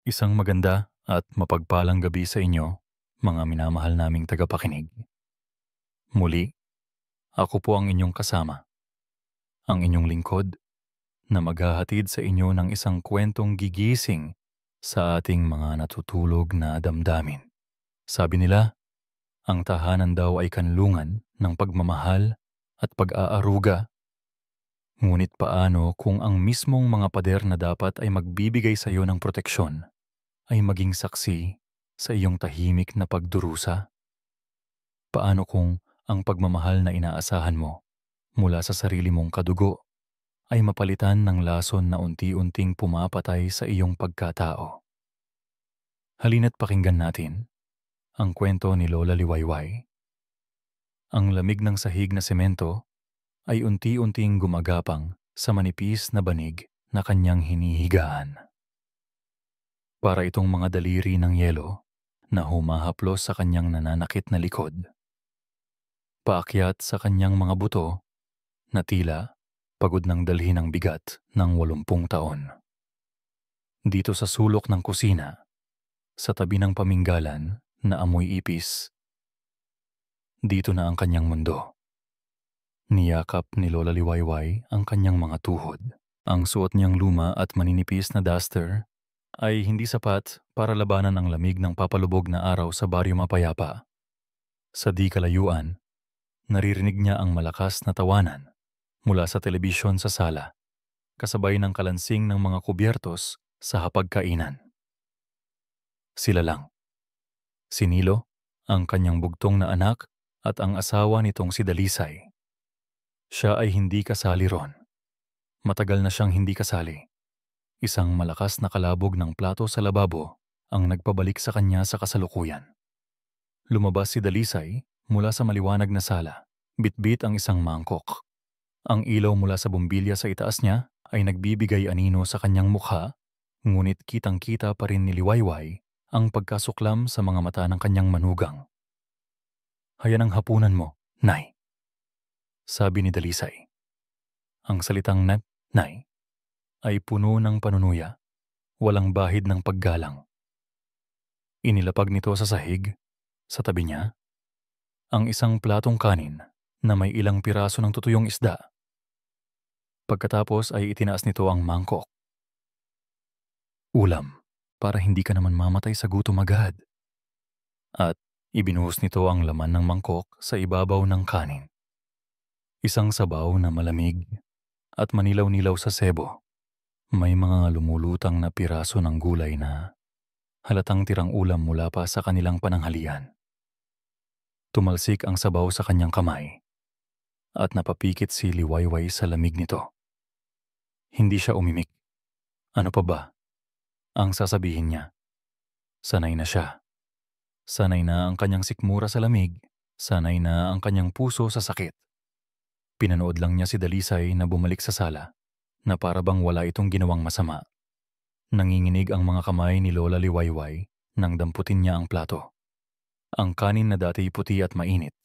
Isang maganda at mapagpalang gabi sa inyo, mga minamahal naming tagapakinig. Muli, ako po ang inyong kasama, ang inyong lingkod, na maghahatid sa inyo ng isang kwentong gigising sa ating mga natutulog na damdamin. Sabi nila, ang tahanan daw ay kanlungan ng pagmamahal at pag-aaruga. Ngunit paano kung ang mismong mga pader na dapat ay magbibigay sa iyo ng proteksyon ay maging saksi sa iyong tahimik na pagdurusa? Paano kung ang pagmamahal na inaasahan mo mula sa sarili mong kadugo ay mapalitan ng lason na unti-unting pumapatay sa iyong pagkatao? Halina't pakinggan natin ang kwento ni Lola Liwayway. Ang lamig ng sahig na semento ay unti-unting gumagapang sa manipis na banig na kanyang hinihigaan. Para itong mga daliri ng yelo na humahaplos sa kanyang nananakit na likod. Paakyat sa kanyang mga buto na tila pagod ng dalhin ang bigat ng 80 taon. Dito sa sulok ng kusina, sa tabi ng paminggalan na amoy ipis, dito na ang kanyang mundo. Niyakap ni Lola Liwayway ang kanyang mga tuhod. Ang suot niyang luma at maninipis na duster ay hindi sapat para labanan ang lamig ng papalubog na araw sa baryo mapayapa. Sa di kalayuan, naririnig niya ang malakas na tawanan mula sa telebisyon sa sala, kasabay ng kalansing ng mga kubyertos sa hapagkainan. Sila lang. Si Nilo, ang kanyang bugtong na anak, at ang asawa nitong si Dalisay. Siya ay hindi kasali ron. Matagal na siyang hindi kasali. Isang malakas na kalabog ng plato sa lababo ang nagpabalik sa kanya sa kasalukuyan. Lumabas si Dalisay mula sa maliwanag na sala. Bitbit ang isang mangkok. Ang ilaw mula sa bumbilya sa itaas niya ay nagbibigay anino sa kanyang mukha, ngunit kitang-kita pa rin ni Liwayway ang pagkasuklam sa mga mata ng kanyang manugang. "Hayan ang hapunan mo, Nay," sabi ni Dalisay. Ang salitang Nay ay puno ng panunuya, walang bahid ng paggalang. Inilapag nito sa sahig, sa tabi niya, ang isang platong kanin na may ilang piraso ng tutuyong isda. Pagkatapos ay itinaas nito ang mangkok. "Ulam, para hindi ka naman mamatay sa gutom agad." At ibinuhos nito ang laman ng mangkok sa ibabaw ng kanin. Isang sabaw na malamig at manilaw-nilaw sa sebo. May mga lumulutang na piraso ng gulay na halatang tirang ulam mula pa sa kanilang pananghalian. Tumalsik ang sabaw sa kanyang kamay at napapikit si Liwayway sa lamig nito. Hindi siya umimik. Ano pa ba ang sasabihin niya? Sanay na siya. Sanay na ang kanyang sikmura sa lamig. Sanay na ang kanyang puso sa sakit. Pinanood lang niya si Dalisay na bumalik sa sala, na para bang wala itong ginawang masama. Nanginginig ang mga kamay ni Lola Liwayway nang damputin niya ang plato. Ang kanin na dati puti at mainit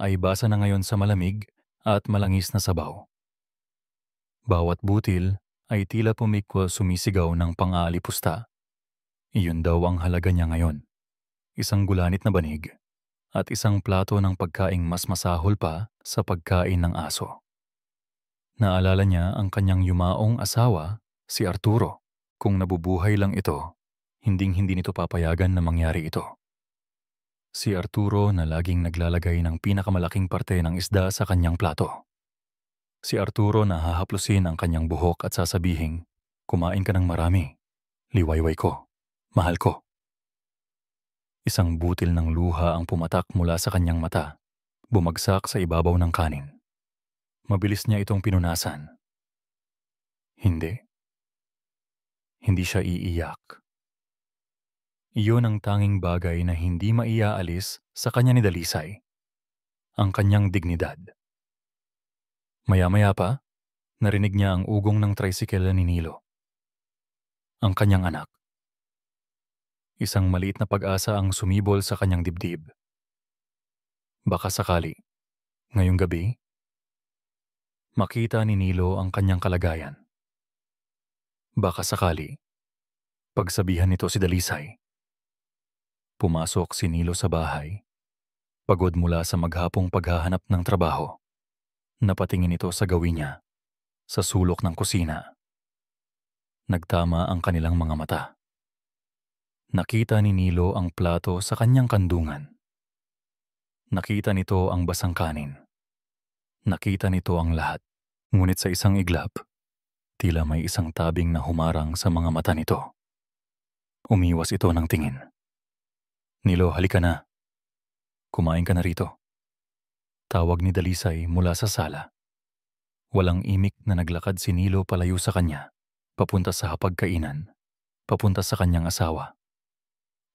ay basa na ngayon sa malamig at malangis na sabaw. Bawat butil ay tila pumikwa sumisigaw ng pang-aalipusta. Iyon daw ang halaga niya ngayon. Isang gulanit na banig at isang plato ng pagkaing mas masahol pa sa pagkain ng aso. Naalala niya ang kanyang yumaong asawa, si Arturo. Kung nabubuhay lang ito, hinding-hindi nito papayagan na mangyari ito. Si Arturo na laging naglalagay ng pinakamalaking parte ng isda sa kanyang plato. Si Arturo na hahaplusin ang kanyang buhok at sasabihing, "Kumain ka ng marami, Liwayway ko, mahal ko." Isang butil ng luha ang pumatak mula sa kanyang mata, bumagsak sa ibabaw ng kanin. Mabilis niya itong pinunasan. Hindi. Hindi siya iiyak. Iyon ang tanging bagay na hindi maiaalis sa kanya ni Dalisay. Ang kanyang dignidad. Maya-maya pa, narinig niya ang ugong ng tricycle ni Nilo. Ang kanyang anak. Isang maliit na pag-asa ang sumibol sa kanyang dibdib. Baka sakali, ngayong gabi, makita ni Nilo ang kanyang kalagayan. Baka sakali, Pagsabihan nito si Dalisay. Pumasok si Nilo sa bahay. Pagod mula sa maghapong paghahanap ng trabaho. Napatingin ito sa gawin niya, sa sulok ng kusina. Nagtama ang kanilang mga mata. Nakita ni Nilo ang plato sa kanyang kandungan. Nakita nito ang basang kanin. Nakita nito ang lahat. Ngunit sa isang iglap, tila may isang tabing na humarang sa mga mata nito. Umiwas ito ng tingin. Nilo, halika na. Kumain ka na rito. Tawag ni Dalisay mula sa sala. Walang imik na naglakad si Nilo palayo sa kanya, papunta sa hapagkainan, papunta sa kanyang asawa.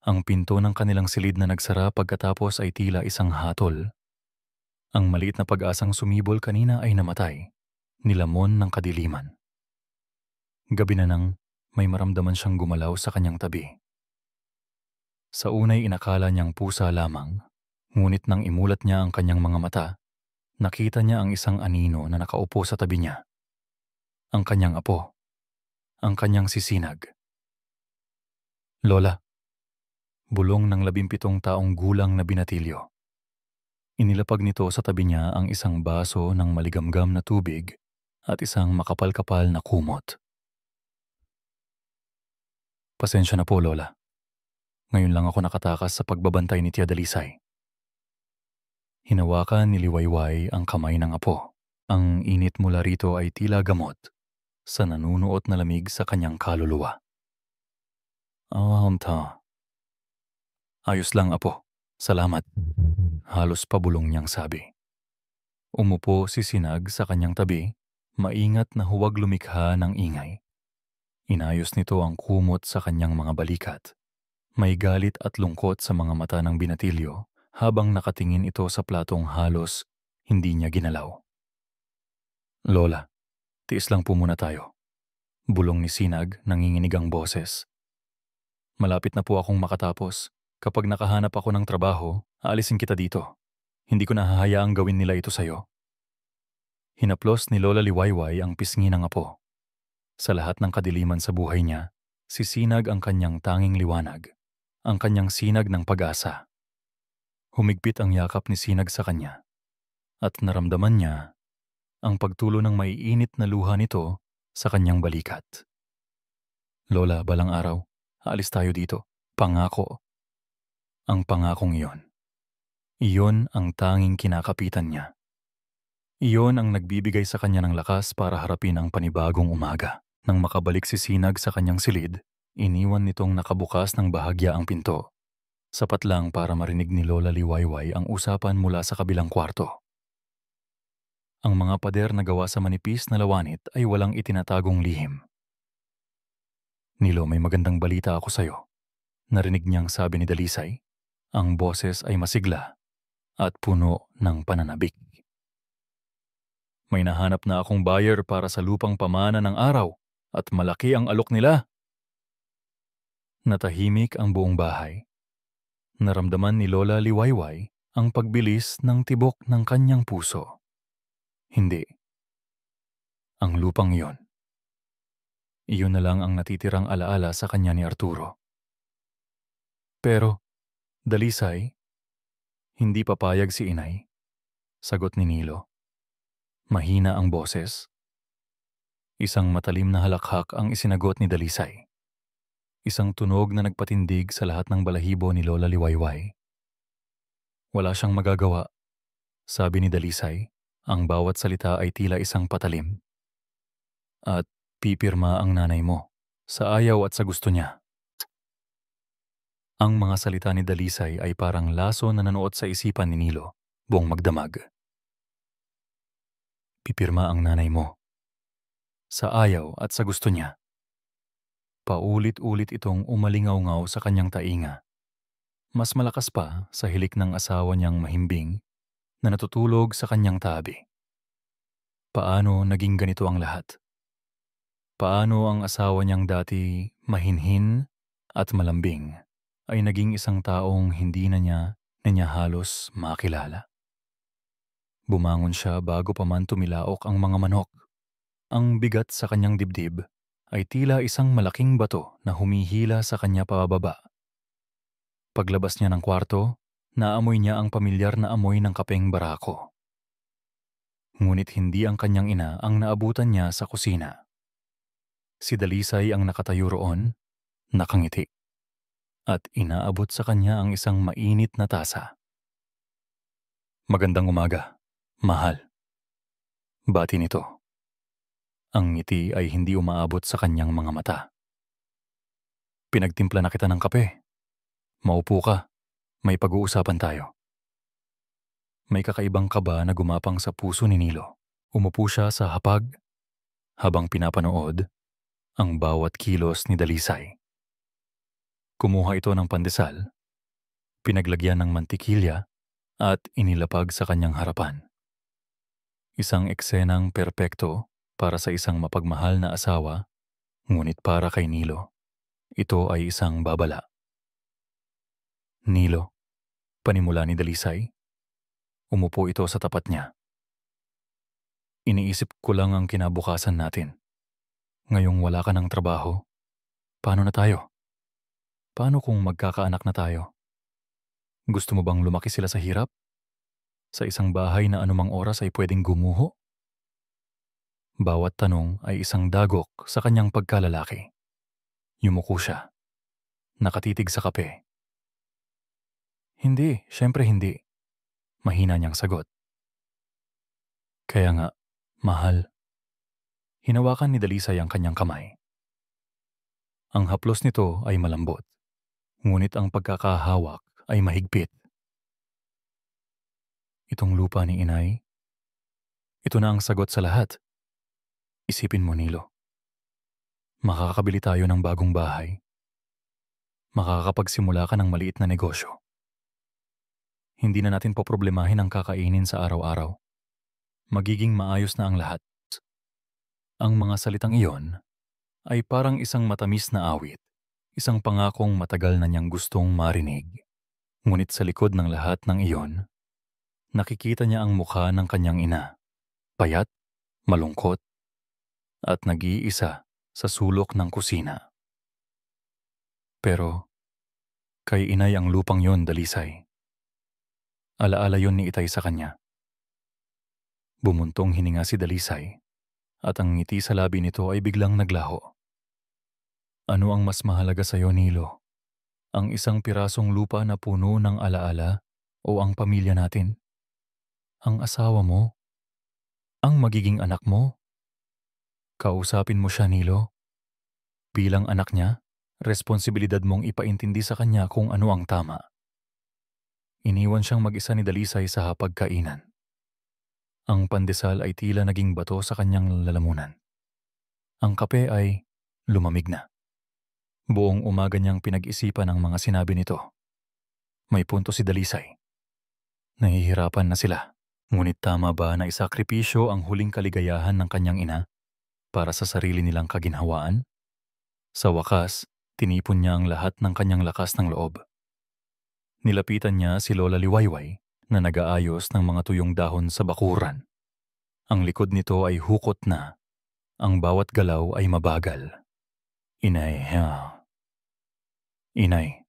Ang pinto ng kanilang silid na nagsara pagkatapos ay tila isang hatol. Ang maliit na pag-asang sumibol kanina ay namatay, nilamon ng kadiliman. Gabi na nang may maramdaman siyang gumalaw sa kanyang tabi. Sa unay inakala niyang pusa lamang, ngunit nang imulat niya ang kanyang mga mata, nakita niya ang isang anino na nakaupo sa tabi niya. Ang kanyang apo. Ang kanyang sisinag. Lola. Bulong ng 17 taong gulang na binatilyo. Inilapag nito sa tabi niya ang isang baso ng maligamgam na tubig at isang makapal-kapal na kumot. Pasensya na po, Lola. Ngayon lang ako nakatakas sa pagbabantay ni Tia Dalisay. Hinawakan ni Liwayway ang kamay ng apo. Ang init mula rito ay tila gamot sa nanunuot na lamig sa kanyang kaluluwa. Ta. Ayos lang, apo. Salamat. Halos pabulong niyang sabi. Umupo si Sinag sa kanyang tabi, maingat na huwag lumikha ng ingay. Inayos nito ang kumot sa kanyang mga balikat. May galit at lungkot sa mga mata ng binatilyo habang nakatingin ito sa platong halos hindi niya ginalaw. Lola, tiis lang po muna tayo. Bulong ni Sinag, nanginginig ang boses. Malapit na po akong makatapos. Kapag nakahanap ako ng trabaho, aalisin kita dito. Hindi ko nahahayaang gawin nila ito sa'yo. Hinaplos ni Lola Liwayway ang pisngi ng apo. Sa lahat ng kadiliman sa buhay niya, si Sinag ang kanyang tanging liwanag, ang kanyang sinag ng pag-asa. Humigpit ang yakap ni Sinag sa kanya, at naramdaman niya ang pagtulo ng maiinit na luha nito sa kanyang balikat. Lola, balang araw, aalis tayo dito. Pangako. Ang pangakong iyon. Iyon ang tanging kinakapitan niya. Iyon ang nagbibigay sa kanya ng lakas para harapin ang panibagong umaga. Nang makabalik si Sinag sa kanyang silid, iniwan nitong nakabukas ng bahagya ang pinto. Sapat lang para marinig ni Lola Liwayway ang usapan mula sa kabilang kwarto. Ang mga pader na gawa sa manipis na lawanit ay walang itinatagong lihim. Nilo, may magandang balita ako sa'yo. Narinig niyang sabi ni Dalisay. Ang boses ay masigla at puno ng pananabik. May nahanap na akong buyer para sa lupang pamana ng araw at malaki ang alok nila. Natahimik ang buong bahay. Naramdaman ni Lola Liwayway ang pagbilis ng tibok ng kanyang puso. Hindi. Ang lupang iyon. Iyon na lang ang natitirang alaala sa kanya ni Arturo. Pero, Dalisay, hindi papayag si inay. Sagot ni Nilo. Mahina ang boses. Isang matalim na halakhak ang isinagot ni Dalisay. Isang tunog na nagpatindig sa lahat ng balahibo ni Lola Liwayway. Wala siyang magagawa, sabi ni Dalisay. Ang bawat salita ay tila isang patalim. At pipirma ang nanay mo, sa ayaw at sa gusto niya. Ang mga salita ni Dalisay ay parang laso na nanuot sa isipan ni Nilo, buong magdamag. Pipirma ang nanay mo, sa ayaw at sa gusto niya. Paulit-ulit itong umalingaw-ngaw sa kanyang tainga. Mas malakas pa sa hilik ng asawa niyang mahimbing na natutulog sa kanyang tabi. Paano naging ganito ang lahat? Paano ang asawa niyang dati mahinhin at malambing ay naging isang taong hindi na niya halos makilala? Bumangon siya bago pa man tumilaok ang mga manok. Ang bigat sa kanyang dibdib ay tila isang malaking bato na humihila sa kanya pababa. Paglabas niya ng kwarto, naamoy niya ang pamilyar na amoy ng kapeng barako. Ngunit hindi ang kanyang ina ang naabutan niya sa kusina. Si Dalisay ang nakatayo roon, nakangiti, at inaabot sa kanya ang isang mainit na tasa. "Magandang umaga, mahal." Bati nito. Ang ngiti ay hindi umaabot sa kanyang mga mata. "Pinagtimpla na kita ng kape. Maupo ka, may pag-uusapan tayo." May kakaibang kaba na gumapang sa puso ni Nilo. Umupo siya sa hapag habang pinapanood ang bawat kilos ni Dalisay. Kumuha ito ng pandesal, pinaglagyan ng mantikilya at inilapag sa kanyang harapan. Isang eksenang perpekto para sa isang mapagmahal na asawa, ngunit para kay Nilo, ito ay isang babala. "Nilo," panimula ni Dalisay. Umupo ito sa tapat niya. "Iniisip ko lang ang kinabukasan natin. Ngayong wala ka ng trabaho, paano na tayo? Paano kung magkakaanak na tayo? Gusto mo bang lumaki sila sa hirap? Sa isang bahay na anumang oras ay pwedeng gumuho?" Bawat tanong ay isang dagok sa kanyang pagkalalaki. Yumuko siya. Nakatitig sa kape. "Hindi, syempre hindi." Mahina niyang sagot. "Kaya nga, mahal." Hinawakan ni Dalisay ang kanyang kamay. Ang haplos nito ay malambot, ngunit ang pagkakahawak ay mahigpit. "Itong lupa ni inay, ito na ang sagot sa lahat. Isipin mo, Nilo. Makakabili tayo ng bagong bahay. Makakapagsimula ka ng maliit na negosyo. Hindi na natin poproblemahin ang kakainin sa araw-araw. Magiging maayos na ang lahat." Ang mga salitang iyon ay parang isang matamis na awit, isang pangakong matagal na niyang gustong marinig. Ngunit sa likod ng lahat ng iyon, nakikita niya ang mukha ng kanyang ina, payat, malungkot, at nag-iisa sa sulok ng kusina. Pero kay inay ang lupang yon, Dalisay. Alaala yon ni itay sa kanya. Bumuntong hininga si Dalisay, at ang ngiti sa labi nito ay biglang naglaho. "Ano ang mas mahalaga sa iyo, Nilo? Ang isang pirasong lupa na puno ng alaala o ang pamilya natin? Ang asawa mo? Ang magiging anak mo?" Kausapin mo siya, Nilo. Bilang anak niya, responsibilidad mong ipaintindi sa kanya kung ano ang tama. Iniwan siyang mag-isa ni Dalisay sa hapagkainan. Ang pandesal ay tila naging bato sa kanyang lalamunan. Ang kape ay lumamig na. Buong umaga niyang pinag-isipan ang mga sinabi nito. May punto si Dalisay. Nahihirapan na sila. Ngunit tama ba na isakripisyo ang huling kaligayahan ng kanyang ina para sa sarili nilang kaginhawaan? Sa wakas, tinipon niya ang lahat ng kanyang lakas ng loob. Nilapitan niya si Lola Liwayway na nag-aayos ng mga tuyong dahon sa bakuran. Ang likod nito ay hukot na. Ang bawat galaw ay mabagal. "Inay, Inay,"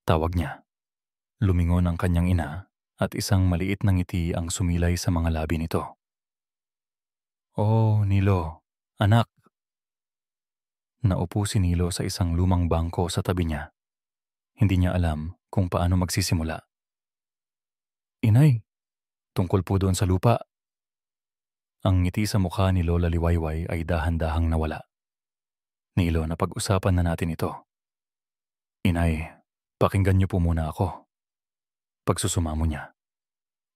tawag niya. Lumingon ang kanyang ina at isang maliit na ngiti ang sumilay sa mga labi nito. "Oh, Nilo, anak." Naupo si Nilo sa isang lumang bangko sa tabi niya. Hindi niya alam kung paano magsisimula. "Inay, tungkol po doon sa lupa." Ang ngiti sa mukha ni Lola Liwayway ay dahan-dahang nawala. "Nilo, napag-usapan na natin ito. Inay, pakinggan niyo po muna ako." Pagsusumamo niya.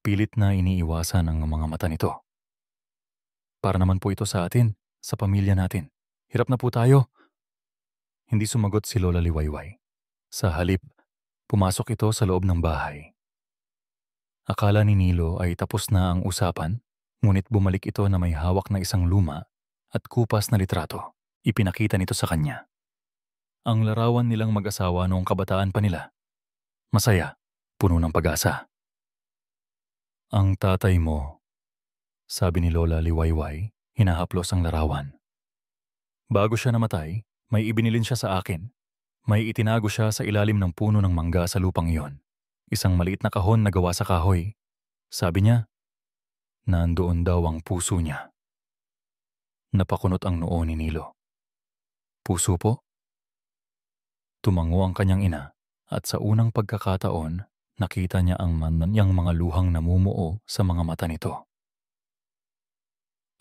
Pilit na iniiwasan ang mga mata nito. "Para naman po ito sa atin, sa pamilya natin. Hirap na po tayo." Hindi sumagot si Lola Liwayway. Sa halip, pumasok ito sa loob ng bahay. Akala ni Nilo ay tapos na ang usapan, ngunit bumalik ito na may hawak na isang luma at kupas na litrato. Ipinakita nito sa kanya. Ang larawan nilang mag-asawa noong kabataan pa nila. Masaya, puno ng pag-asa. "Ang tatay mo," sabi ni Lola Liwayway, hinahaplos ang larawan. Bago siya namatay, may ibinilin siya sa akin. May itinago siya sa ilalim ng puno ng mangga sa lupang iyon. Isang maliit na kahon na gawa sa kahoy. Sabi niya, nandoon daw ang puso niya. Napakunot ang noo ni Nilo. Puso po? Tumango ang kanyang ina at sa unang pagkakataon, nakita niya ang niyang mga luhang namumuo sa mga mata nito.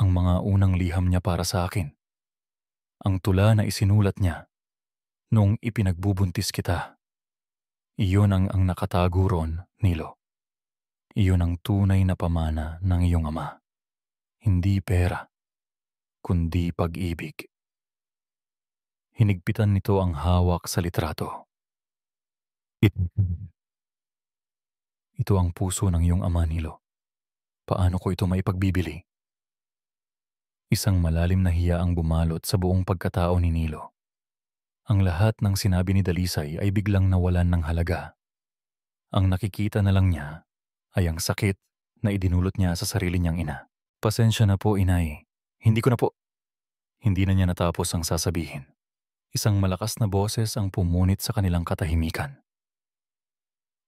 Ang mga unang liham niya para sa akin. Ang tula na isinulat niya noong ipinagbubuntis kita. Iyon ang nakatago ron, Nilo. Iyon ang tunay na pamana ng iyong ama. Hindi pera, kundi pag-ibig. Hinigpitan nito ang hawak sa litrato. Ito ang puso ng iyong ama, Nilo. Paano ko ito maipagbibili? Isang malalim na hiya ang bumalot sa buong pagkatao ni Nilo. Ang lahat ng sinabi ni Dalisay ay biglang nawalan ng halaga. Ang nakikita na lang niya ay ang sakit na idinulot niya sa sarili niyang ina. Pasensya na po, inay. Hindi ko na po. Hindi na niya natapos ang sasabihin. Isang malakas na boses ang pumunit sa kanilang katahimikan.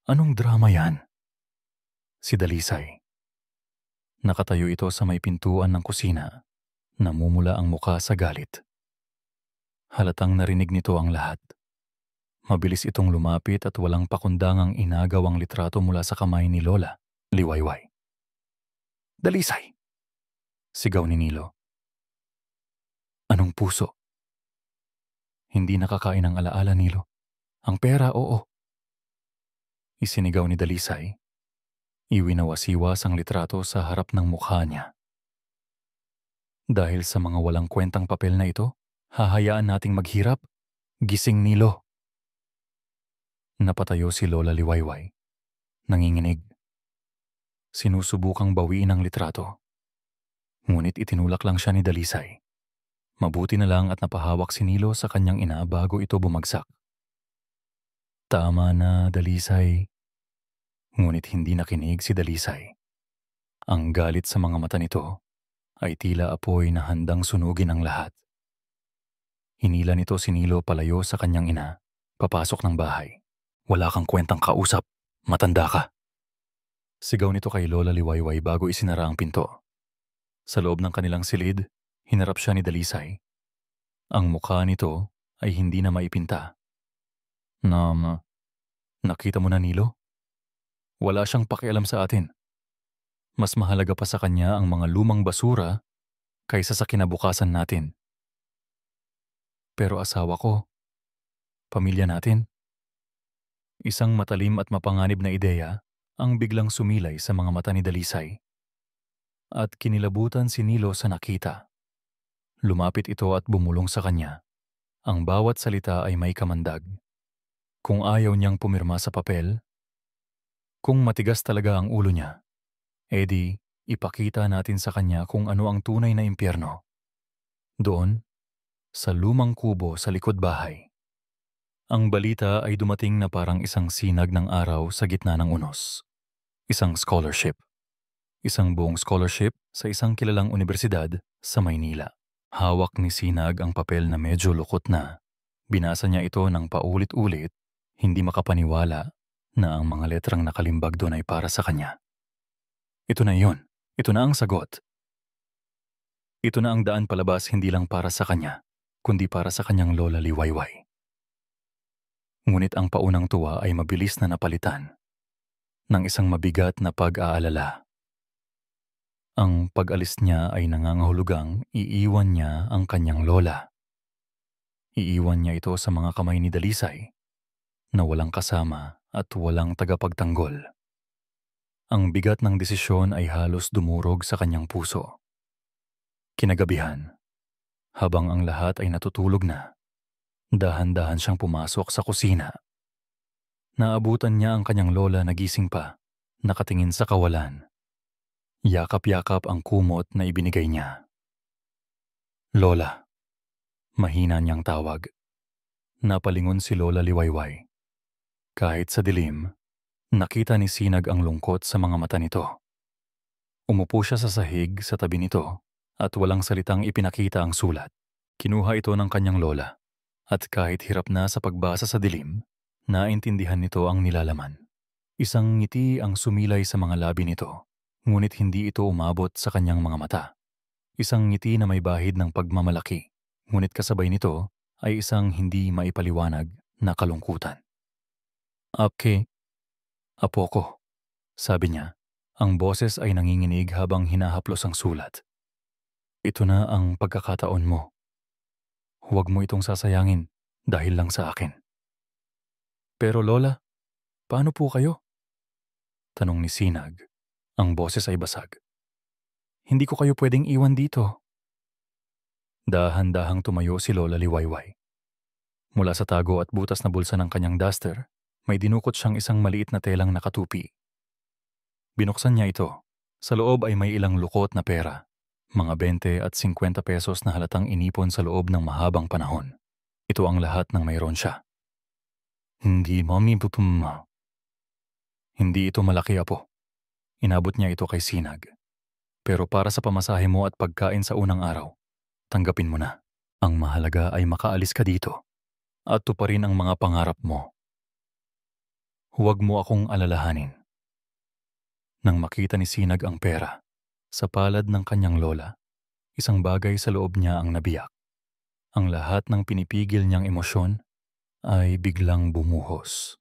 Anong drama yan? Si Dalisay. Nakatayo ito sa may pintuan ng kusina. Namumula ang muka sa galit. Halatang narinig nito ang lahat. Mabilis itong lumapit at walang pakundangang inagaw ang litrato mula sa kamay ni Lola, Liwayway. Dalisay! Sigaw ni Nilo. Anong puso? Hindi nakakain ang alaala, Nilo. Ang pera, oo. Isinigaw ni Dalisay. Iwinawasiwas ang litrato sa harap ng mukha niya. Dahil sa mga walang kwentang papel na ito, hahayaan nating maghirap? Gising, Nilo. Napatayo si Lola Liwayway. Nanginginig. Sinusubukang bawiin ang litrato. Ngunit itinulak lang siya ni Dalisay. Mabuti na lang at napahawak si Nilo sa kanyang ina bago ito bumagsak. Tama na, Dalisay. Ngunit hindi nakinig si Dalisay. Ang galit sa mga mata nito ay tila apoy na handang sunugin ang lahat. Hinila nito si Nilo palayo sa kanyang ina, papasok ng bahay. Wala kang kwentang kausap, matanda ka. Sigaw nito kay Lola Liwayway bago isinara ang pinto. Sa loob ng kanilang silid, hinarap siya ni Dalisay. Ang mukha nito ay hindi na maipinta. Nakita mo na, Nilo? Wala siyang pakialam sa atin. Mas mahalaga pa sa kanya ang mga lumang basura kaysa sa kinabukasan natin. Pero asawa ko, pamilya natin. Isang matalim at mapanganib na ideya ang biglang sumilay sa mga mata ni Dalisay. At kinilabutan si Nilo sa nakita. Lumapit ito at bumulong sa kanya. Ang bawat salita ay may kamandag. Kung ayaw niyang pumirma sa papel, kung matigas talaga ang ulo niya, edi ipakita natin sa kanya kung ano ang tunay na impyerno. Doon, sa lumang kubo sa likod bahay. Ang balita ay dumating na parang isang sinag ng araw sa gitna ng unos. Isang scholarship. Isang buong scholarship sa isang kilalang universidad sa Maynila. Hawak ni Sinag ang papel na medyo lukot na. Binasa niya ito ng paulit-ulit, hindi makapaniwala na ang mga letrang nakalimbag doon ay para sa kanya. Ito na iyon. Ito na ang sagot. Ito na ang daan palabas hindi lang para sa kanya, kundi para sa kanyang Lola Liwayway. Ngunit ang paunang tuwa ay mabilis na napalitan ng isang mabigat na pag-aalala. Ang pag-alis niya ay nangangahulugang iiwan niya ang kanyang lola. Iiwan niya ito sa mga kamay ni Dalisay na walang kasama at walang tagapagtanggol. Ang bigat ng desisyon ay halos dumurog sa kanyang puso. Kinagabihan, habang ang lahat ay natutulog na, dahan-dahan siyang pumasok sa kusina. Naabutan niya ang kanyang lola na gising pa, nakatingin sa kawalan. Yakap-yakap ang kumot na ibinigay niya. Lola. Mahina niyang tawag. Napalingon si Lola Liwayway. Kahit sa dilim, nakita ni Sinag ang lungkot sa mga mata nito. Umupo siya sa sahig sa tabi nito at walang salitang ipinakita ang sulat. Kinuha ito ng kanyang lola at kahit hirap na sa pagbasa sa dilim, naintindihan nito ang nilalaman. Isang ngiti ang sumilay sa mga labi nito, ngunit hindi ito umabot sa kanyang mga mata. Isang ngiti na may bahid ng pagmamalaki, ngunit kasabay nito ay isang hindi maipaliwanag na kalungkutan. "Apke, apo ko," sabi niya. Ang boses ay nanginginig habang hinahaplos ang sulat. "Ito na ang pagkakataon mo. Huwag mo itong sasayangin dahil lang sa akin." "Pero Lola, paano po kayo?" tanong ni Sinag. Ang boses ay basag. "Hindi ko kayo pwedeng iwan dito." Dahan-dahang tumayo si Lola Liwayway. Mula sa tago at butas na bulsa ng kanyang duster, may dinukot siyang isang maliit na telang nakatupi. Binuksan niya ito. Sa loob ay may ilang lukot na pera, mga 20 at 50 pesos na halatang inipon sa loob ng mahabang panahon. Ito ang lahat ng mayroon siya. "Hindi, Mommy, hindi ito malaki, apo." Inabot niya ito kay Sinag. "Pero para sa pamasahe mo at pagkain sa unang araw, tanggapin mo na. Ang mahalaga ay makaalis ka dito at tuparin ang mga pangarap mo. Huwag mo akong alalahanin." Nang makita ni Sinag ang pera, sa palad ng kanyang lola, isang bagay sa loob niya ang nabiyak. Ang lahat ng pinipigil niyang emosyon ay biglang bumuhos.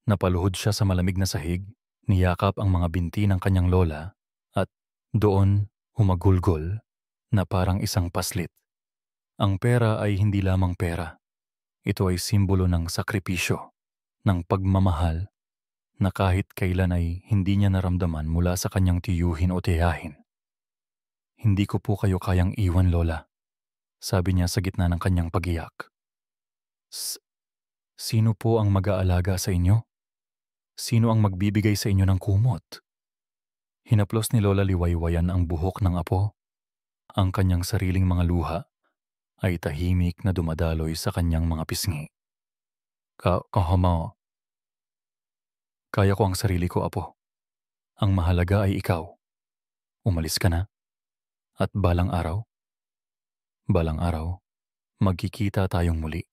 Napaluhod siya sa malamig na sahig, niyakap ang mga binti ng kanyang lola at doon humagulgol na parang isang paslit. Ang pera ay hindi lamang pera. Ito ay simbolo ng sakripisyo, ng pagmamahal na kahit kailan ay hindi niya naramdaman mula sa kanyang tiyuhin o tiyahin. "Hindi ko po kayo kayang iwan, Lola," sabi niya sa gitna ng kanyang pag-iyak. Sino po ang mag-aalaga sa inyo? Sino ang magbibigay sa inyo ng kumot?" Hinaplos ni Lola Liwaywayan ang buhok ng apo. Ang kanyang sariling mga luha ay tahimik na dumadaloy sa kanyang mga pisngi. Kahama. "Kaya ko ang sarili ko, apo. Ang mahalaga ay ikaw. Umalis ka na. At balang araw, magkikita tayong muli."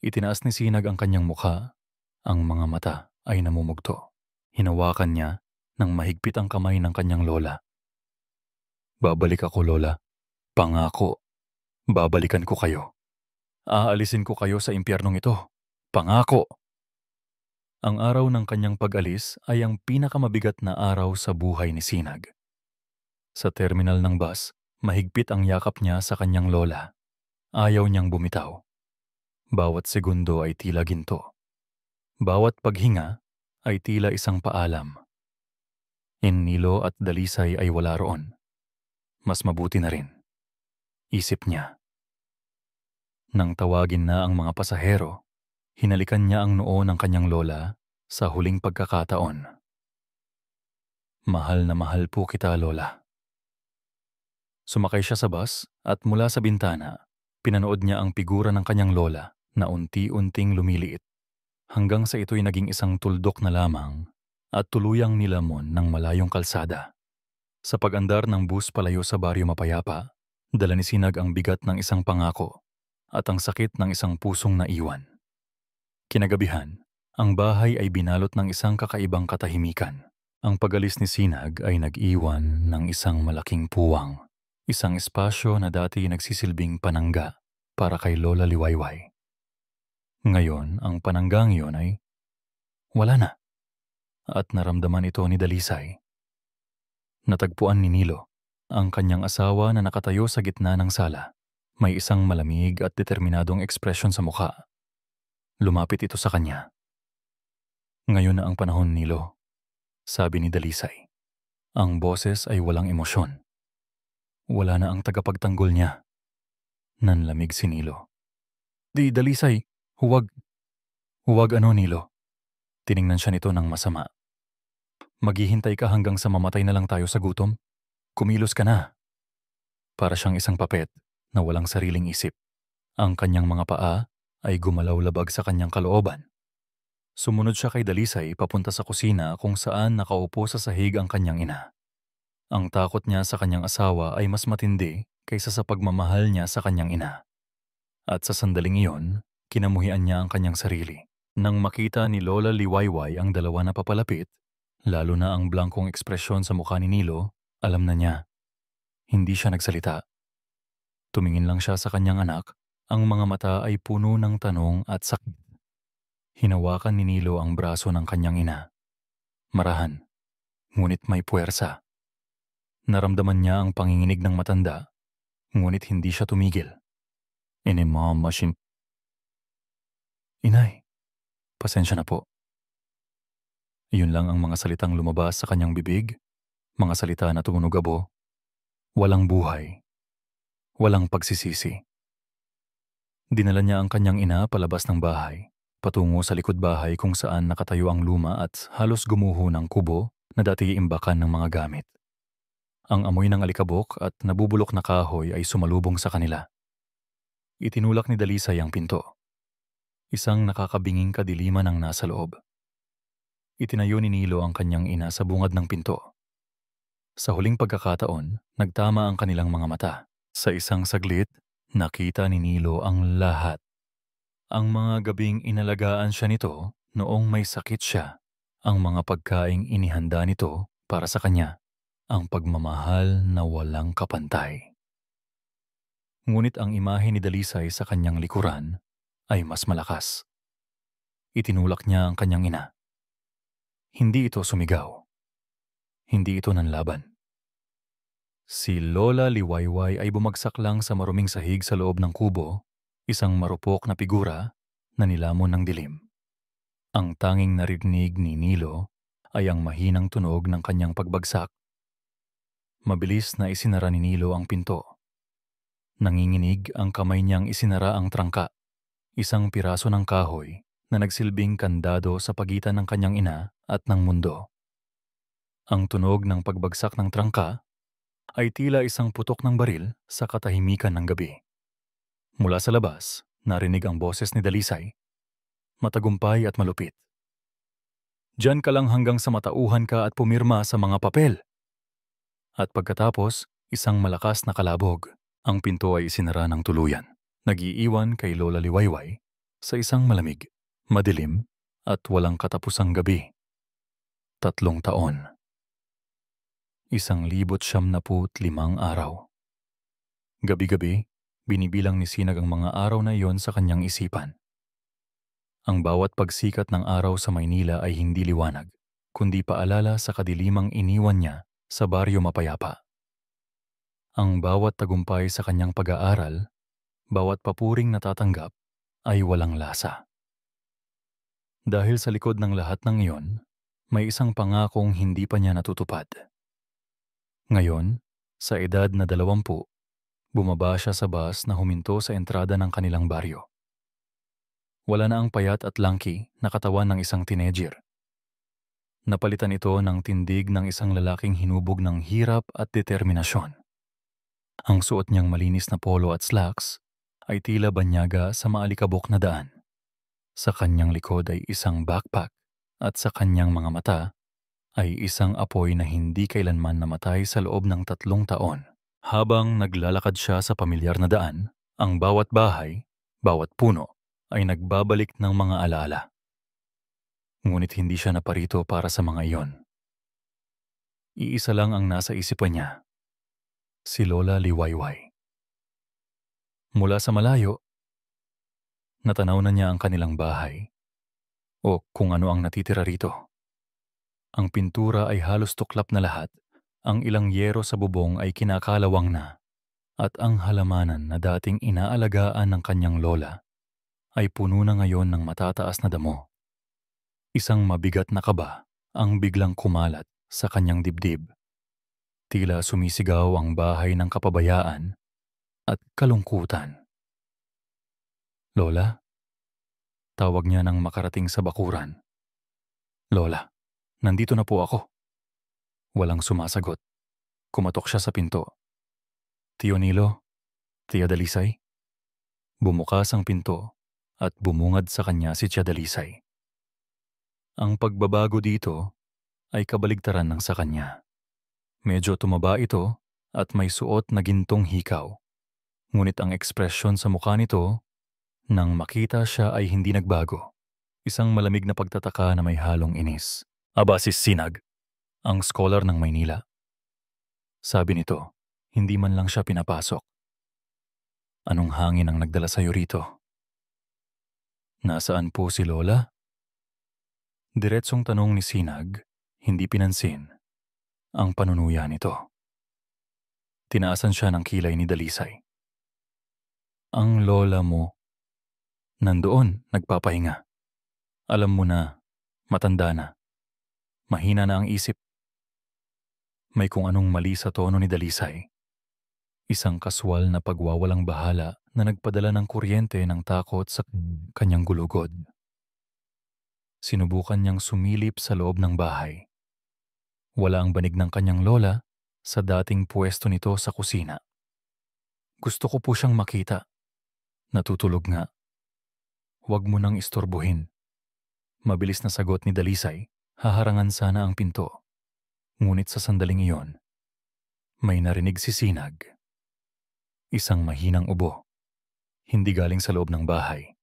Itinaas ni Sinag ang kanyang mukha. Ang mga mata ay namumugto. Hinawakan niya ng mahigpit ang kamay ng kanyang lola. "Babalik ako, Lola. Pangako. Babalikan ko kayo. Aalisin ko kayo sa impyernong ito. Pangako." Ang araw ng kanyang pag-alis ay ang pinakamabigat na araw sa buhay ni Sinag. Sa terminal ng bus, mahigpit ang yakap niya sa kanyang lola. Ayaw niyang bumitaw. Bawat segundo ay tila ginto. Bawat paghinga ay tila isang paalam. Nilo at Dalisay ay wala roon. Mas mabuti na rin, isip niya. Nang tawagin na ang mga pasahero, hinalikan niya ang noo ng kanyang lola sa huling pagkakataon. "Mahal na mahal po kita, Lola." Sumakay siya sa bus at mula sa bintana, pinanood niya ang figura ng kanyang lola na unti-unting lumiliit hanggang sa ito'y naging isang tuldok na lamang at tuluyang nilamon ng malayong kalsada. Sa pag-andar ng bus palayo sa Baryo Mapayapa, dala ni Sinag ang bigat ng isang pangako at ang sakit ng isang pusong naiwan. Kinagabihan, ang bahay ay binalot ng isang kakaibang katahimikan. Ang pag-alis ni Sinag ay nag-iwan ng isang malaking puwang, isang espasyo na dati nagsisilbing panangga para kay Lola Liwayway. Ngayon, ang pananggang iyon ay wala na, at naramdaman ito ni Dalisay. Natagpuan ni Nilo ang kanyang asawa na nakatayo sa gitna ng sala. May isang malamig at determinadong ekspresyon sa mukha. Lumapit ito sa kanya. "Ngayon na ang panahon, Nilo," sabi ni Dalisay. Ang boses ay walang emosyon. Wala na ang tagapagtanggol niya. Nanlamig si Nilo. Dalisay, huwag. Huwag ano, Nilo." Tiningnan siya nito ng masama. "Maghihintay ka hanggang sa mamatay na lang tayo sa gutom? Kumilos ka na." Para siyang isang papet na walang sariling isip. Ang kanyang mga paa ay gumalaw-labag sa kanyang kalooban. Sumunod siya kay Dalisay papunta sa kusina kung saan nakaupo sa sahig ang kanyang ina. Ang takot niya sa kanyang asawa ay mas matindi kaysa sa pagmamahal niya sa kanyang ina. At sa sandaling iyon, kinamuhian niya ang kanyang sarili. Nang makita ni Lola Liwayway ang dalawa na papalapit, lalo na ang blankong ekspresyon sa mukha ni Nilo, alam na niya. Hindi siya nagsalita. Tumingin lang siya sa kanyang anak, ang mga mata ay puno ng tanong at sakit. Hinawakan ni Nilo ang braso ng kanyang ina. Marahan, ngunit may puwersa. Naramdaman niya ang panginginig ng matanda, ngunit hindi siya tumigil. Inimamasin. Inay, pasensya na po. Iyon lang ang mga salitang lumabas sa kanyang bibig, mga salita na tumunog abo. Walang buhay. Walang pagsisisi. Dinala niya ang kanyang ina palabas ng bahay, patungo sa likod bahay kung saan nakatayo ang luma at halos gumuho ng kubo na dati imbakan ng mga gamit. Ang amoy ng alikabok at nabubulok na kahoy ay sumalubong sa kanila. Itinulak ni Dalisay ang pinto. Isang nakakabinging kadiliman ang nasa loob. Itinayo ni Nilo ang kanyang ina sa bungad ng pinto. Sa huling pagkakataon, nagtama ang kanilang mga mata. Sa isang saglit, nakita ni Nilo ang lahat. Ang mga gabing inalagaan siya nito noong may sakit siya. Ang mga pagkaing inihanda nito para sa kanya. Ang pagmamahal na walang kapantay. Ngunit ang imahe ni Dalisay sa kanyang likuran ay mas malakas. Itinulak niya ang kanyang ina. Hindi ito sumigaw. Hindi ito nanlaban. Si Lola Liwayway ay bumagsak lang sa maruming sahig sa loob ng kubo, isang marupok na figura na nilamon ng dilim. Ang tanging narinig ni Nilo ay ang mahinang tunog ng kanyang pagbagsak. Mabilis na isinara ni Nilo ang pinto. Nanginginig ang kamay niyang isinara ang trangka, isang piraso ng kahoy na nagsilbing kandado sa pagitan ng kanyang ina at ng mundo. Ang tunog ng pagbagsak ng trangka ay tila isang putok ng baril sa katahimikan ng gabi. Mula sa labas, narinig ang boses ni Dalisay, matagumpay at malupit. Diyan ka lang hanggang sa matauhan ka at pumirma sa mga papel. At pagkatapos, isang malakas na kalabog. Ang pinto ay isinara ng tuluyan. Nag-iiwan kay Lola Liwayway sa isang malamig, madilim at walang katapusang gabi. 3 taon. 1,905 araw. Gabi-gabi, binibilang ni Sinag ang mga araw na iyon sa kanyang isipan. Ang bawat pagsikat ng araw sa Maynila ay hindi liwanag, kundi paalala sa kadilimang iniwan niya sa baryo mapayapa. Ang bawat tagumpay sa kanyang pag-aaral, bawat papuring natatanggap, ay walang lasa. Dahil sa likod ng lahat ng iyon, may isang pangakong hindi pa niya natutupad. Ngayon, sa edad na 20, bumaba siya sa bus na huminto sa entrada ng kanilang baryo. Wala na ang payat at langki na katawan ng isang teenager. Napalitan ito ng tindig ng isang lalaking hinubog ng hirap at determinasyon. Ang suot niyang malinis na polo at slacks ay tila banyaga sa maalikabok na daan. Sa kanyang likod ay isang backpack at sa kanyang mga mata ay isang apoy na hindi kailanman namatay sa loob ng 3 taon. Habang naglalakad siya sa pamilyar na daan, ang bawat bahay, bawat puno ay nagbabalik ng mga alaala. Ngunit hindi siya naparito para sa mga iyon. Iisa lang ang nasa isipan niya, si Lola Liwayway. Mula sa malayo, natanaw na niya ang kanilang bahay o kung ano ang natitira rito. Ang pintura ay halos tuklap na lahat, ang ilang yero sa bubong ay kinakalawang na, at ang halamanan na dating inaalagaan ng kanyang lola ay puno na ngayon ng matataas na damo. Isang mabigat na kaba ang biglang kumalat sa kanyang dibdib. Tila sumisigaw ang bahay ng kapabayaan at kalungkutan. Lola? Tawag niya nang makarating sa bakuran. Lola, nandito na po ako. Walang sumasagot. Kumatok siya sa pinto. Tio Nilo? Tia Dalisay? Bumukas ang pinto at bumungad sa kanya si Tia Dalisay. Ang pagbabago dito ay kabaligtaran ng sa kanya. Medyo tumaba ito at may suot na gintong hikaw. Ngunit ang ekspresyon sa mukha nito, nang makita siya ay hindi nagbago. Isang malamig na pagtataka na may halong inis. Aba si Sinag, ang scholar ng Maynila. Sabi nito, hindi man lang siya pinapasok. Anong hangin ang nagdala sa'yo rito? Nasaan po si Lola? Diretsong tanong ni Sinag, hindi pinansin ang panunuya nito. Tinaasan siya ng kilay ni Dalisay. Ang lola mo, nandoon, nagpapahinga. Alam mo na, matanda na. Mahina na ang isip. May kung anong mali sa tono ni Dalisay. Isang kaswal na pagwawalang bahala na nagpadala ng kuryente ng takot sa kanyang gulugod. Sinubukan niyang sumilip sa loob ng bahay. Wala ang banig ng kanyang lola sa dating pwesto nito sa kusina. Gusto ko po siyang makita. Natutulog nga. Huwag mo nang istorbohin. Mabilis na sagot ni Dalisay, haharangan sana ang pinto. Ngunit sa sandaling iyon, may narinig si Sinag. Isang mahinang ubo. Hindi galing sa loob ng bahay,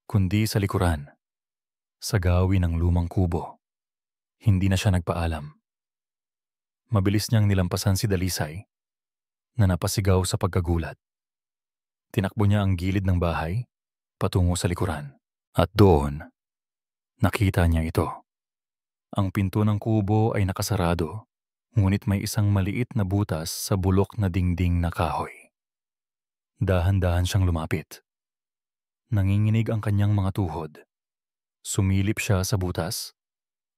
kundi sa likuran, sa gawi ng lumang kubo. Hindi na siya nagpaalam. Mabilis niyang nilampasan si Dalisay, na napasigaw sa pagkagulat. Tinakbo niya ang gilid ng bahay, patungo sa likuran. At doon, nakita niya ito. Ang pinto ng kubo ay nakasarado, ngunit may isang maliit na butas sa bulok na dingding na kahoy. Dahan-dahan siyang lumapit. Nanginginig ang kanyang mga tuhod. Sumilip siya sa butas.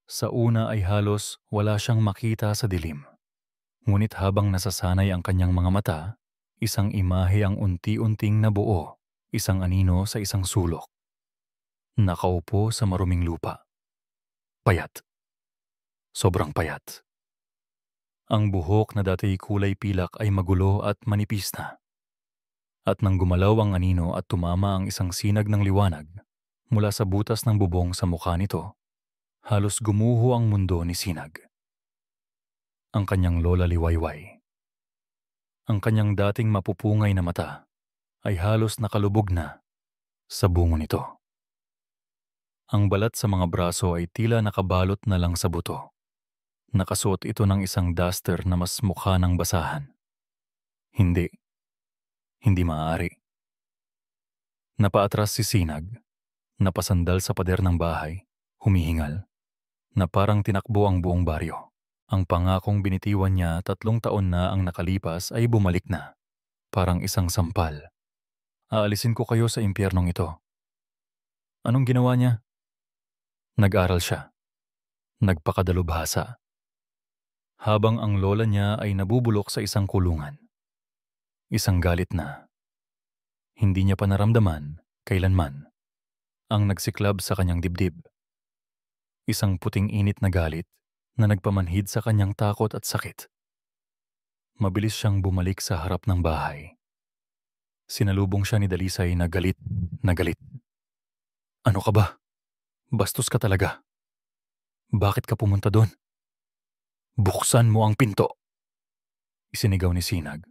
Sa una ay halos wala siyang makita sa dilim. Ngunit habang nasasanay ang kanyang mga mata, isang imahe ang unti-unting nabuo, isang anino sa isang sulok. Nakaupo sa maruming lupa. Payat. Sobrang payat. Ang buhok na dati kulay pilak ay magulo at manipis na. At nang gumalaw ang anino at tumama ang isang sinag ng liwanag mula sa butas ng bubong sa mukha nito, halos gumuho ang mundo ni Sinag. Ang kanyang lola liwayway. Ang kanyang dating mapupungay na mata ay halos nakalubog na sa bungo nito. Ang balat sa mga braso ay tila nakabalot na lang sa buto. Nakasuot ito ng isang duster na mas mukha ng basahan. Hindi maaari. Napaatras si Sinag, napasandal sa pader ng bahay, humihingal, na parang tinakbo ang buong baryo. Ang pangakong binitiwan niya 3 taon na ang nakalipas ay bumalik na, parang isang sampal. Aalisin ko kayo sa impyernong ito. Anong ginawa niya? Nag-aral siya. Nagpakadalubhasa. Habang ang lola niya ay nabubulok sa isang kulungan. Isang galit na. Hindi niya pa naramdaman, kailanman, ang nagsiklab sa kanyang dibdib. Isang puting init na galit na nagpamanhid sa kanyang takot at sakit. Mabilis siyang bumalik sa harap ng bahay. Sinalubong siya ni Dalisay na galit na galit. Ano ka ba? Bastos ka talaga. Bakit ka pumunta doon? Buksan mo ang pinto! Isinigaw ni Sinag.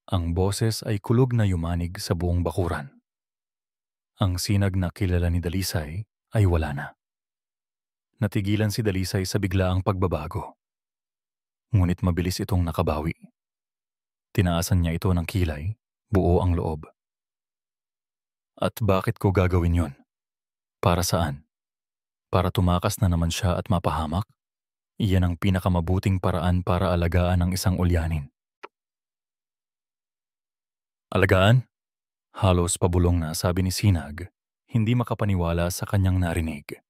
Ang boses ay kulog na yumanig sa buong bakuran. Ang Sinag na kilala ni Dalisay ay wala na. Natigilan si Dalisay sa biglaang pagbabago. Ngunit mabilis itong nakabawi. Tinaasan niya ito ng kilay, buo ang loob. At bakit ko gagawin yon? Para saan? Para tumakas na naman siya at mapahamak? Iyan ang pinakamabuting paraan para alagaan ang isang ulyanin. Alagaan? Halos pabulong na sabi ni Sinag, hindi makapaniwala sa kanyang narinig.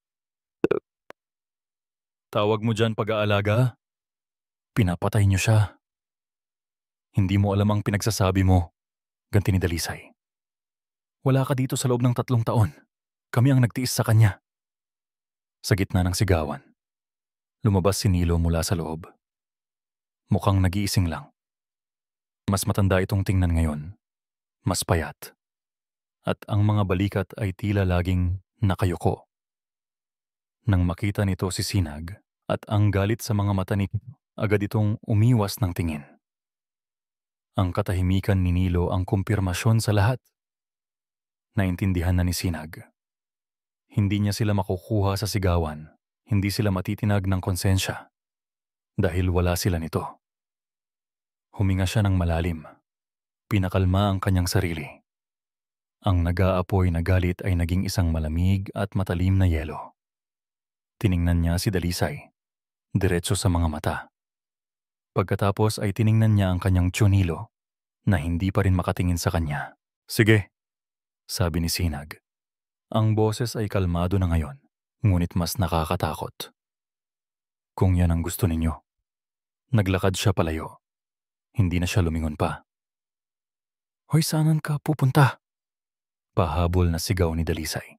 Tawag mo dyan pag-aalaga? Pinapatay niyo siya. Hindi mo alam ang pinagsasabi mo, ganti ni Dalisay. Wala ka dito sa loob ng 3 taon. Kami ang nagtiis sa kanya. Sa gitna ng sigawan, lumabas si Nilo mula sa loob. Mukhang nag-iising lang. Mas matanda itong tingnan ngayon. Mas payat. At ang mga balikat ay tila laging nakayuko. Nang makita nito si Sinag at ang galit sa mga mata nito, agad itong umiwas ng tingin. Ang katahimikan ni Nilo ang kumpirmasyon sa lahat. Naintindihan na ni Sinag. Hindi niya sila makukuha sa sigawan, hindi sila matitinag ng konsensya, dahil wala sila nito. Huminga siya ng malalim. Pinakalma ang kanyang sarili. Ang nag-aapoy na galit ay naging isang malamig at matalim na yelo. Tiningnan niya si Dalisay, diretso sa mga mata. Pagkatapos ay tiningnan niya ang kanyang tiyonilo na hindi pa rin makatingin sa kanya. Sige, sabi ni Sinag. Ang boses ay kalmado na ngayon, ngunit mas nakakatakot. Kung yan ang gusto ninyo. Naglakad siya palayo. Hindi na siya lumingon pa. Hoy, saan ka pupunta? Pahabol na sigaw ni Dalisay.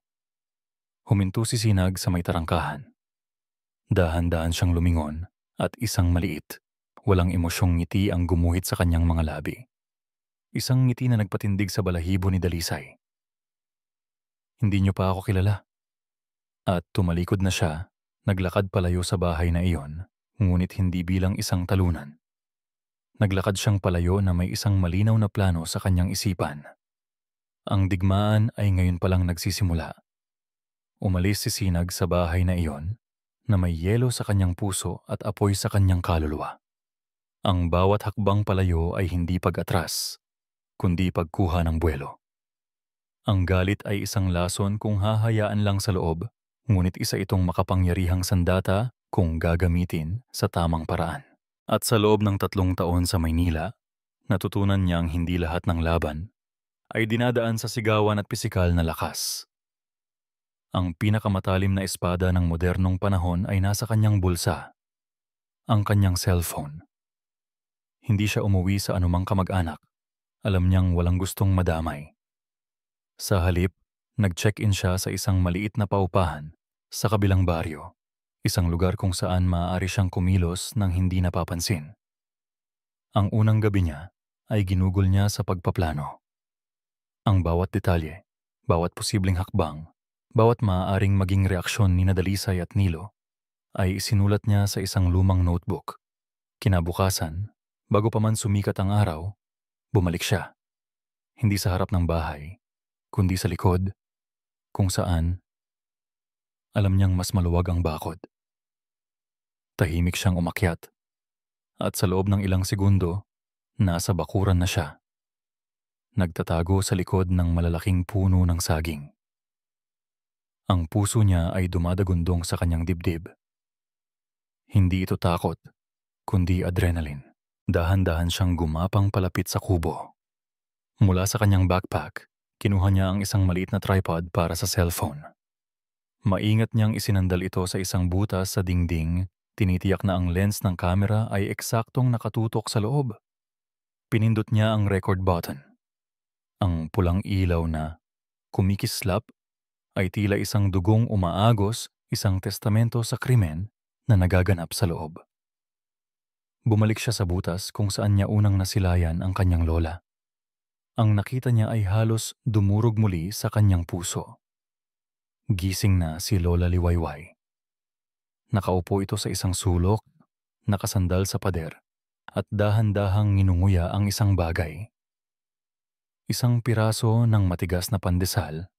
Huminto si Sinag sa may tarangkahan. Dahan-dahan siyang lumingon at isang maliit, walang emosyong ngiti ang gumuhit sa kanyang mga labi. Isang ngiti na nagpatindig sa balahibo ni Dalisay. Hindi niyo pa ako kilala. At tumalikod na siya, naglakad palayo sa bahay na iyon, ngunit hindi bilang isang talunan. Naglakad siyang palayo na may isang malinaw na plano sa kanyang isipan. Ang digmaan ay ngayon palang nagsisimula. Umalis si Sinag sa bahay na iyon na may yelo sa kanyang puso at apoy sa kanyang kaluluwa. Ang bawat hakbang palayo ay hindi pag-atras, kundi pagkuha ng buwelo. Ang galit ay isang lason kung hahayaan lang sa loob, ngunit isa itong makapangyarihang sandata kung gagamitin sa tamang paraan. At sa loob ng 3 taon sa Maynila, natutunan niyang hindi lahat ng laban ay dinadaan sa sigawan at pisikal na lakas. Ang pinakamatalim na espada ng modernong panahon ay nasa kanyang bulsa, ang kanyang cellphone. Hindi siya umuwi sa anumang kamag-anak. Alam niyang walang gustong madamay. Sa halip, nag-check-in siya sa isang maliit na paupahan sa kabilang baryo, isang lugar kung saan maaari siyang kumilos nang hindi napapansin. Ang unang gabi niya ay ginugol niya sa pagpaplano. Ang bawat detalye, bawat posibleng hakbang, bawat maaaring maging reaksyon ni Dalisay at Nilo ay isinulat niya sa isang lumang notebook. Kinabukasan, bago pa man sumikat ang araw, bumalik siya. Hindi sa harap ng bahay, kundi sa likod, kung saan alam niyang mas maluwag ang bakod. Tahimik siyang umakyat, at sa loob ng ilang segundo, nasa bakuran na siya. Nagtatago sa likod ng malalaking puno ng saging. Ang puso niya ay dumadagundong sa kanyang dibdib. Hindi ito takot, kundi adrenaline. Dahan-dahan siyang gumapang palapit sa kubo. Mula sa kanyang backpack, kinuha niya ang isang maliit na tripod para sa cellphone. Maingat niyang isinandal ito sa isang butas sa dingding, tinitiyak na ang lens ng kamera ay eksaktong nakatutok sa loob. Pinindot niya ang record button. Ang pulang ilaw na kumikislap ay tila isang dugong umaagos, isang testamento sa krimen na nagaganap sa loob. Bumalik siya sa butas kung saan niya unang nasilayan ang kanyang lola. Ang nakita niya ay halos dumurog muli sa kanyang puso. Gising na si Lola Liwayway. Nakaupo ito sa isang sulok, nakasandal sa pader, at dahan-dahang nginunguya ang isang bagay. Isang piraso ng matigas na pandesal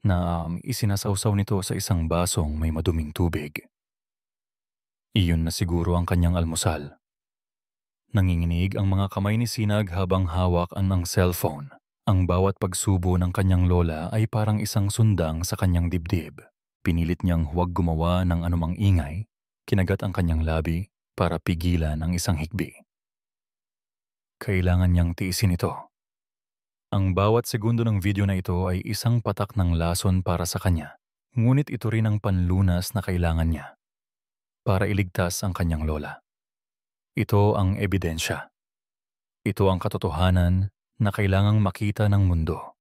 na isinasawsaw nito sa isang basong may maduming tubig. Iyon na siguro ang kanyang almusal. Nanginginig ang mga kamay ni Sinag habang hawak ang cellphone. Ang bawat pagsubo ng kanyang lola ay parang isang sundang sa kanyang dibdib. Pinilit niyang huwag gumawa ng anumang ingay, kinagat ang kanyang labi para pigilan ang isang hikbi. Kailangan niyang tiisin ito. Ang bawat segundo ng video na ito ay isang patak ng lason para sa kanya, ngunit ito rin ang panlunas na kailangan niya para iligtas ang kanyang lola. Ito ang ebidensya. Ito ang katotohanan na kailangang makita ng mundo.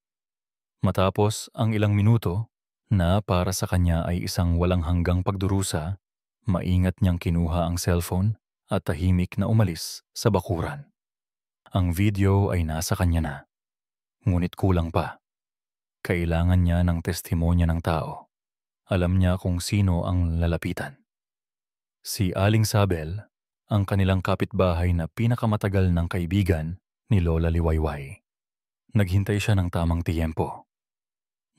Matapos ang ilang minuto na para sa kanya ay isang walang hanggang pagdurusa, maingat niyang kinuha ang cellphone at tahimik na umalis sa bakuran. Ang video ay nasa kanya na. Ngunit kulang pa. Kailangan niya ng testimonya ng tao. Alam niya kung sino ang lalapitan. Si Aling Sabel, ang kanilang kapitbahay na pinakamatagal ng kaibigan ni Lola Liwayway. Naghintay siya ng tamang tiyempo.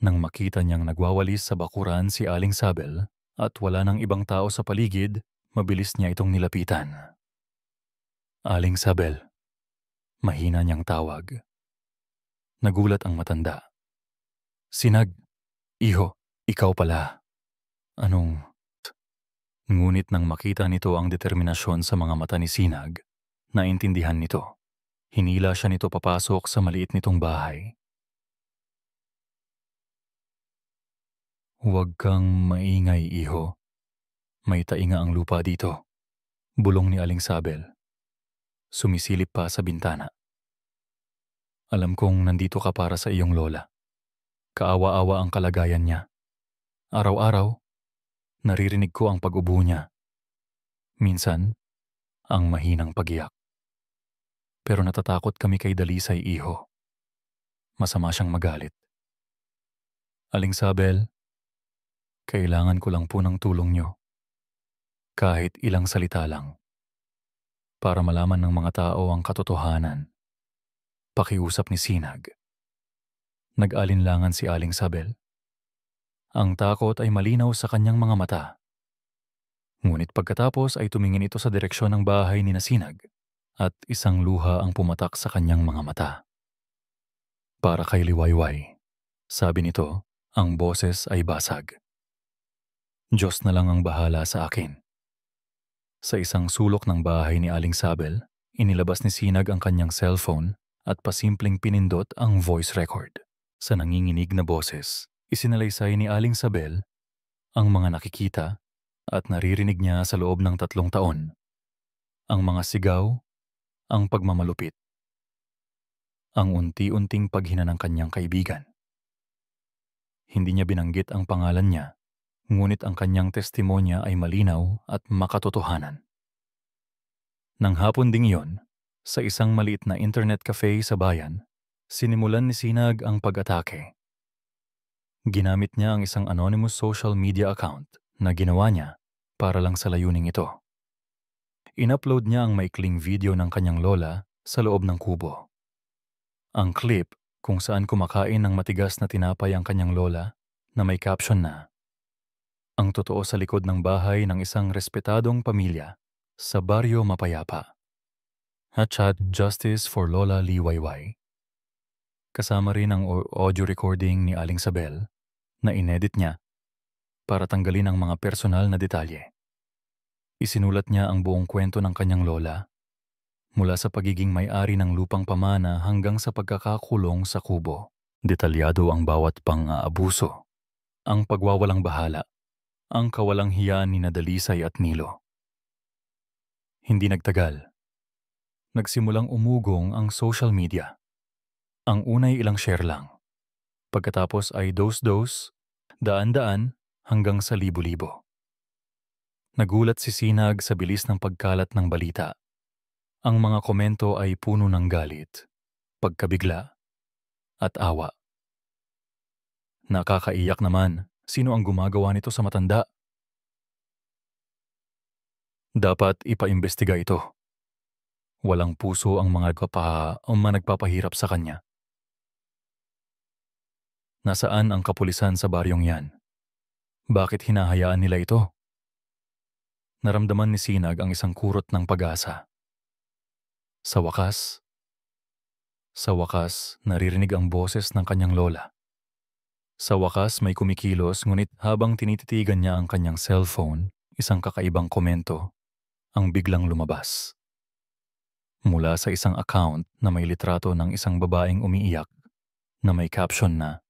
Nang makita niyang nagwawalis sa bakuran si Aling Sabel at wala nang ibang tao sa paligid, mabilis niya itong nilapitan. Aling Sabel, mahina niyang tawag. Nagulat ang matanda. Sinag, iho, ikaw pala. Anong... Ngunit nang makita nito ang determinasyon sa mga mata ni Sinag, naintindihan nito. Hinila siya nito papasok sa maliit nitong bahay. Huwag kang maingay, iho. May tainga ang lupa dito. Bulong ni Aling Sabel. Sumisilip pa sa bintana. Alam kong nandito ka para sa iyong lola. Kaawa-awa ang kalagayan niya. Araw-araw, naririnig ko ang pag-ubo niya. Minsan, ang mahinang pagiyak. Pero natatakot kami kay Dalisay, iho. Masama siyang magalit. Aling Sabel, kailangan ko lang po ng tulong niyo. Kahit ilang salita lang. Para malaman ng mga tao ang katotohanan. Pakiusap ni Sinag. Nag-alinlangan si Aling Sabel. Ang takot ay malinaw sa kanyang mga mata. Ngunit pagkatapos ay tumingin ito sa direksyon ng bahay ni Sinag at isang luha ang pumatak sa kanyang mga mata. Para kay Liwayway, sabi nito, ang boses ay basag. Diyos na lang ang bahala sa akin. Sa isang sulok ng bahay ni Aling Sabel, inilabas ni Sinag ang kanyang cellphone at pasimpleng pinindot ang voice record. Sa nanginginig na boses, isinalaysay ni Aling Sabel ang mga nakikita at naririnig niya sa loob ng 3 taon. Ang mga sigaw, ang pagmamalupit, ang unti-unting paghina ng kanyang kaibigan. Hindi niya binanggit ang pangalan niya, ngunit ang kanyang testimonya ay malinaw at makatotohanan. Nang hapon ding iyon, sa isang maliit na internet cafe sa bayan, sinimulan ni Sinag ang pag-atake. Ginamit niya ang isang anonymous social media account na ginawa niya para lang sa layuning ito. In-upload niya ang maikling video ng kanyang lola sa loob ng kubo. Ang clip kung saan kumakain ng matigas na tinapay ang kanyang lola na may caption na, "Ang totoo sa likod ng bahay ng isang respetadong pamilya sa baryo mapayapa. #Justice for Lola Liwayway." Kasama rin ang audio recording ni Aling Sabel na inedit niya para tanggalin ang mga personal na detalye. Isinulat niya ang buong kwento ng kanyang lola, mula sa pagiging may-ari ng lupang pamana hanggang sa pagkakakulong sa kubo. Detalyado ang bawat pang-aabuso, ang pagwawalang bahala, ang kawalang hiya ni Dalisay at Nilo. Hindi nagtagal. Nagsimulang umugong ang social media. Ang unay ilang share lang. Pagkatapos ay dose-dose, daan-daan hanggang sa libo-libo. Nagulat si Sinag sa bilis ng pagkalat ng balita. Ang mga komento ay puno ng galit, pagkabigla, at awa. Nakakaiyak naman, sino ang gumagawa nito sa matanda? Dapat ipaimbestiga ito. Walang puso ang mga nagpapahirap sa kanya. Nasaan ang kapulisan sa baryong yan? Bakit hinahayaan nila ito? Naramdaman ni Sinag ang isang kurot ng pag-asa. Sa wakas, naririnig ang boses ng kanyang lola. Sa wakas may kumikilos, ngunit habang tinititigan niya ang kanyang cellphone, isang kakaibang komento ang biglang lumabas. Mula sa isang account na may litrato ng isang babaeng umiiyak na may caption na,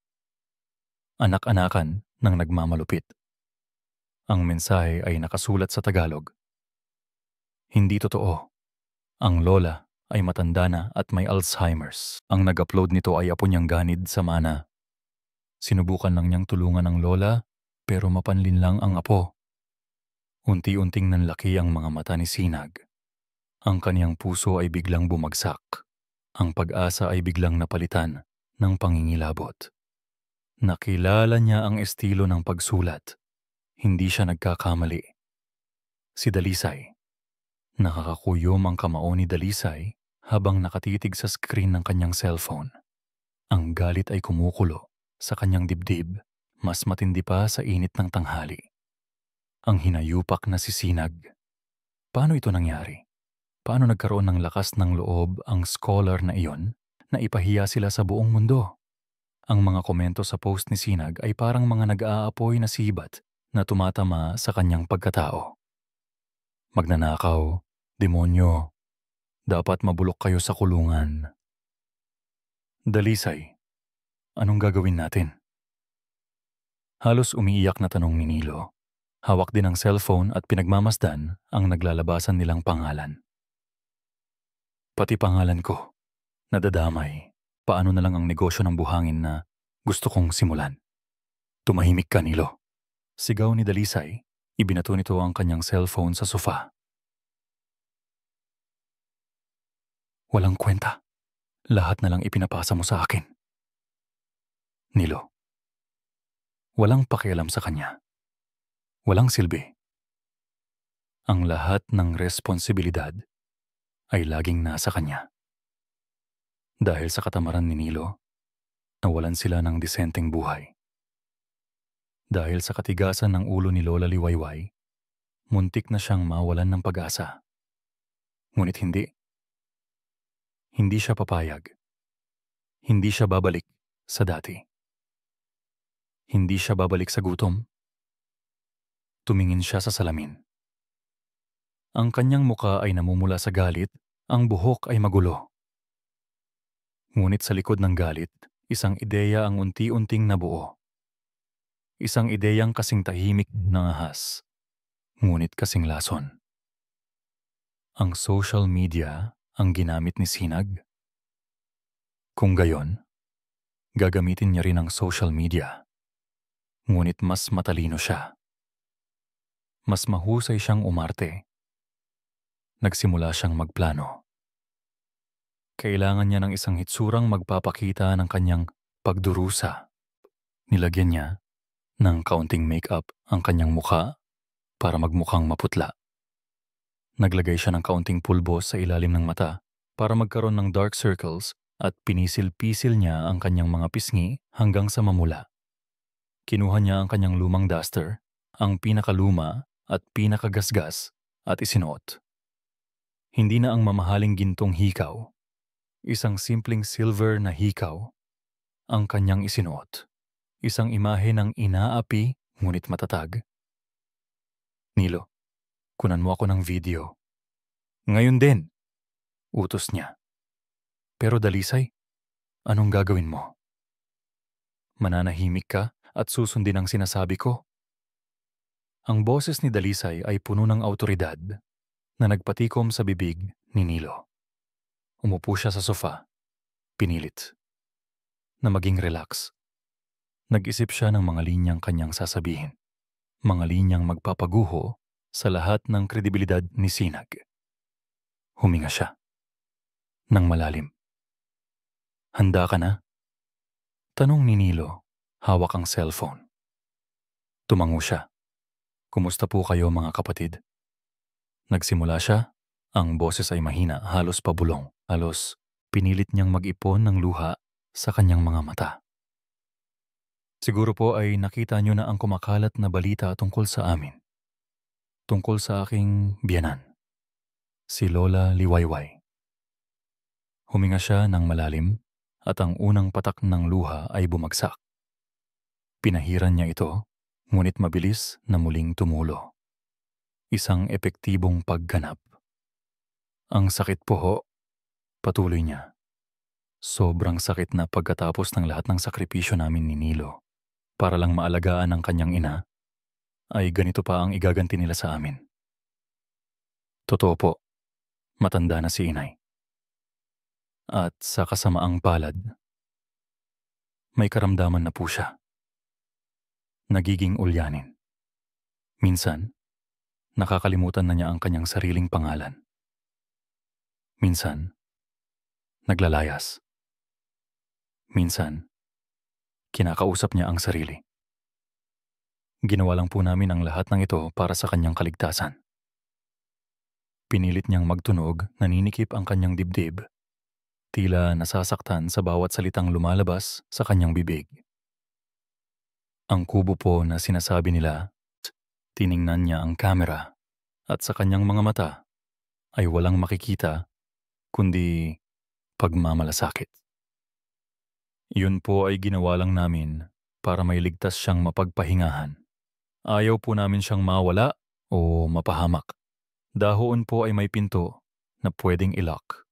"Anak-anakan ng nagmamalupit." Ang mensahe ay nakasulat sa Tagalog. Hindi totoo. Ang lola ay matanda na at may Alzheimer's. Ang nag-upload nito ay apo niyang ganid sa mana. Sinubukan lang niyang tulungan ang lola, pero mapanlin lang ang apo. Unti-unting nanlaki ang mga mata ni Sinag. Ang kaniyang puso ay biglang bumagsak. Ang pag-asa ay biglang napalitan ng pangingilabot. Nakilala niya ang estilo ng pagsulat. Hindi siya nagkakamali. Si Dalisay. Nakakakuyom ang kamao ni Dalisay habang nakatitig sa screen ng kanyang cellphone. Ang galit ay kumukulo sa kanyang dibdib, mas matindi pa sa init ng tanghali. Ang hinayupak na sisinag. Paano ito nangyari? Paano nagkaroon ng lakas ng loob ang scholar na iyon na ipahiya sila sa buong mundo? Ang mga komento sa post ni Sinag ay parang mga nag-aapoy na sibat na tumatama sa kanyang pagkatao. Magnanakaw, demonyo, dapat mabulok kayo sa kulungan. Dalisay, anong gagawin natin? Halos umiiyak na tanong ni Nilo. Hawak din ang cellphone at pinagmamasdan ang naglalabasan nilang pangalan. Pati pangalan ko, nadadamay. Paano na lang ang negosyo ng buhangin na gusto kong simulan? Tumahimik ka, Nilo. Sigaw ni Dalisay, ibinato nito ang kanyang cellphone sa sofa. Walang kwenta. Lahat na lang ipinapasa mo sa akin. Nilo. Walang pakialam sa kanya. Walang silbi. Ang lahat ng responsibilidad ay laging nasa kanya. Dahil sa katamaran ni Nilo, nawalan sila ng disenteng buhay. Dahil sa katigasan ng ulo ni Lola Liwayway, muntik na siyang mawalan ng pag-asa. Ngunit hindi. Hindi siya papayag. Hindi siya babalik sa dati. Hindi siya babalik sa gutom. Tumingin siya sa salamin. Ang kanyang muka ay namumula sa galit, ang buhok ay magulo. Ngunit sa likod ng galit, isang ideya ang unti-unting nabuo. Isang ideyang kasing tahimik ng ahas, ngunit kasing lason. Ang social media ang ginamit ni Sinag. Kung gayon, gagamitin niya rin ang social media. Ngunit mas matalino siya. Mas mahusay siyang umarte. Nagsimula siyang magplano. Kailangan niya ng isang hitsurang magpapakita ng kanyang pagdurusa. Nilagyan niya ng kaunting makeup ang kanyang mukha para magmukhang maputla. Naglagay siya ng kaunting pulbos sa ilalim ng mata para magkaroon ng dark circles at pinisil-pisil niya ang kanyang mga pisngi hanggang sa mamula. Kinuha niya ang kanyang lumang duster, ang pinakaluma at pinakagasgas at isinuot. Hindi na ang mamahaling gintong hikaw, isang simpleng silver na hikaw, ang kanyang isinuot. Isang imahe ng inaapi ngunit matatag. Nilo, kunan mo ako ng video. Ngayon din, utos niya. Pero Dalisay, anong gagawin mo? Mananahimik ka at susundin ang sinasabi ko? Ang boses ni Dalisay ay puno ng awtoridad na nagpatikom sa bibig ni Nilo. Umupo siya sa sofa, pinilit, na maging relax. Nag-isip siya ng mga linyang kanyang sasabihin, mga linyang magpapaguho sa lahat ng kredibilidad ni Sinag. Huminga siya nang malalim. Handa ka na? Tanong ni Nilo, hawak ang cellphone. Tumango siya. Kumusta po kayo mga kapatid? Nagsimula siya, ang boses ay mahina, halos pabulong. Halos pinilit niyang mag-ipon ng luha sa kanyang mga mata. Siguro po ay nakita niyo na ang kumakalat na balita tungkol sa amin. Tungkol sa aking biyanan, si Lola Liwayway. Huminga siya ng malalim at ang unang patak ng luha ay bumagsak. Pinahiran niya ito, ngunit mabilis na muling tumulo. Isang epektibong pagganap. Ang sakit po ho, patuloy niya. Sobrang sakit na pagkatapos ng lahat ng sakripisyo namin ni Nilo para lang maalagaan ang kanyang ina, ay ganito pa ang igaganti nila sa amin. Totoo po, matanda na si inay. At sa kasamaang palad, may karamdaman na po siya. Nagiging ulyanin. Minsan, nakakalimutan na niya ang kanyang sariling pangalan. Minsan, naglalayas. Minsan, kinakausap niya ang sarili. Ginawa lang po namin ang lahat ng ito para sa kanyang kaligtasan. Pinilit niyang magtunog, naninikip ang kanyang dibdib tila nasasaktan sa bawat salitang lumalabas sa kanyang bibig. Ang kubo po na sinasabi nila, tiningnan niya ang kamera at sa kanyang mga mata ay walang makikita kundi pagmamalasakit. Yun po ay ginawa lang namin para may ligtas siyang mapagpahingahan. Ayaw po namin siyang mawala o mapahamak. Dahoon po ay may pinto na pwedeng ilock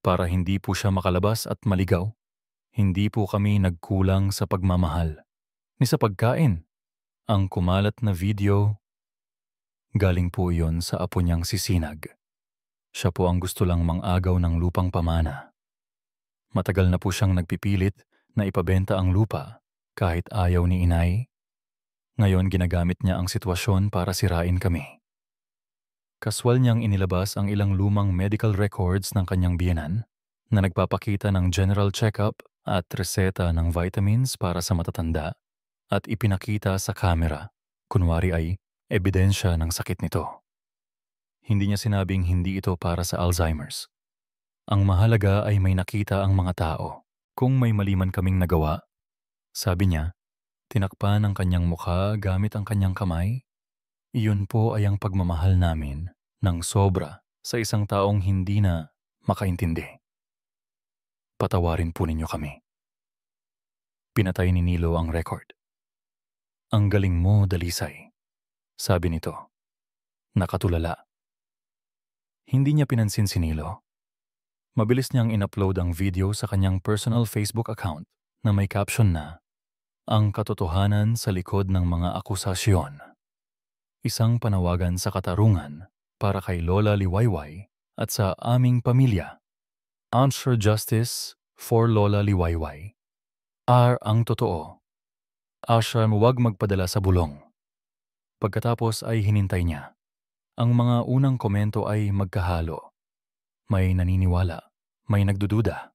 para hindi po siya makalabas at maligaw. Hindi po kami nagkulang sa pagmamahal ni sa pagkain. Ang kumalat na video, galing po iyon sa apo niyang si Sinag. Siya po ang gusto lang mang-agaw ng lupang pamana. Matagal na po siyang nagpipilit na ipabenta ang lupa kahit ayaw ni inay. Ngayon ginagamit niya ang sitwasyon para sirain kami. Kaswal niyang inilabas ang ilang lumang medical records ng kanyang biyenan na nagpapakita ng general check-up at reseta ng vitamins para sa matatanda at ipinakita sa kamera, kunwari ay ebidensya ng sakit nito. Hindi niya sinabing hindi ito para sa Alzheimer's. Ang mahalaga ay may nakita ang mga tao. Kung may mali man kaming nagawa, sabi niya, tinakpan ang kanyang mukha gamit ang kanyang kamay. Iyon po ay ang pagmamahal namin ng sobra sa isang taong hindi na makaintindi. Patawarin po ninyo kami. Pinatay ni Nilo ang record. Ang galing mo, Dalisay, sabi nito. Nakatulala. Hindi niya pinansin si Nilo. Mabilis niyang in-upload ang video sa kanyang personal Facebook account na may caption na, "Ang katotohanan sa likod ng mga akusasyon." Isang panawagan sa katarungan para kay Lola Liwayway at sa aming pamilya. Answer justice for Lola Liwayway. Ang totoo. Asya huwag magpadala sa bulong. Pagkatapos ay hinintay niya. Ang mga unang komento ay magkahalo. May naniniwala, may nagdududa.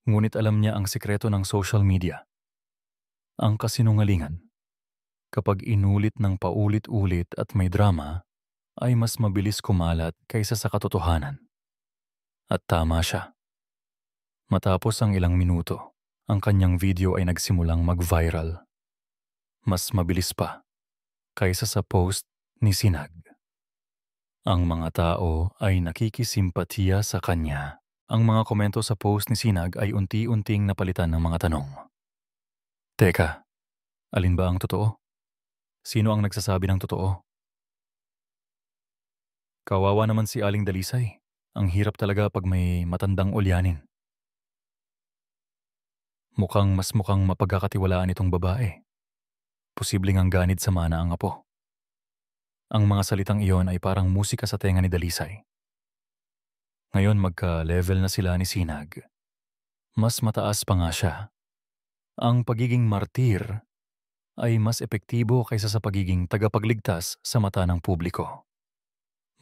Ngunit alam niya ang sikreto ng social media. Ang kasinungalingan. Kapag inulit ng paulit-ulit at may drama, ay mas mabilis kumalat kaysa sa katotohanan. At tama siya. Matapos ang ilang minuto, ang kanyang video ay nagsimulang mag-viral. Mas mabilis pa kaysa sa post ni Sinag. Ang mga tao ay nakikisimpatiya sa kanya. Ang mga komento sa post ni Sinag ay unti-unting napalitan ng mga tanong. Teka, alin ba ang totoo? Sino ang nagsasabi ng totoo? Kawawa naman si Aling Dalisay. Ang hirap talaga pag may matandang ulyanin. Mukhang mapagkakatiwalaan itong babae. Posibleng ang ganid sa mana ang apo. Ang mga salitang iyon ay parang musika sa tenga ni Dalisay. Ngayon magka-level na sila ni Sinag. Mas mataas pa nga siya. Ang pagiging martir ay mas epektibo kaysa sa pagiging tagapagligtas sa mata ng publiko.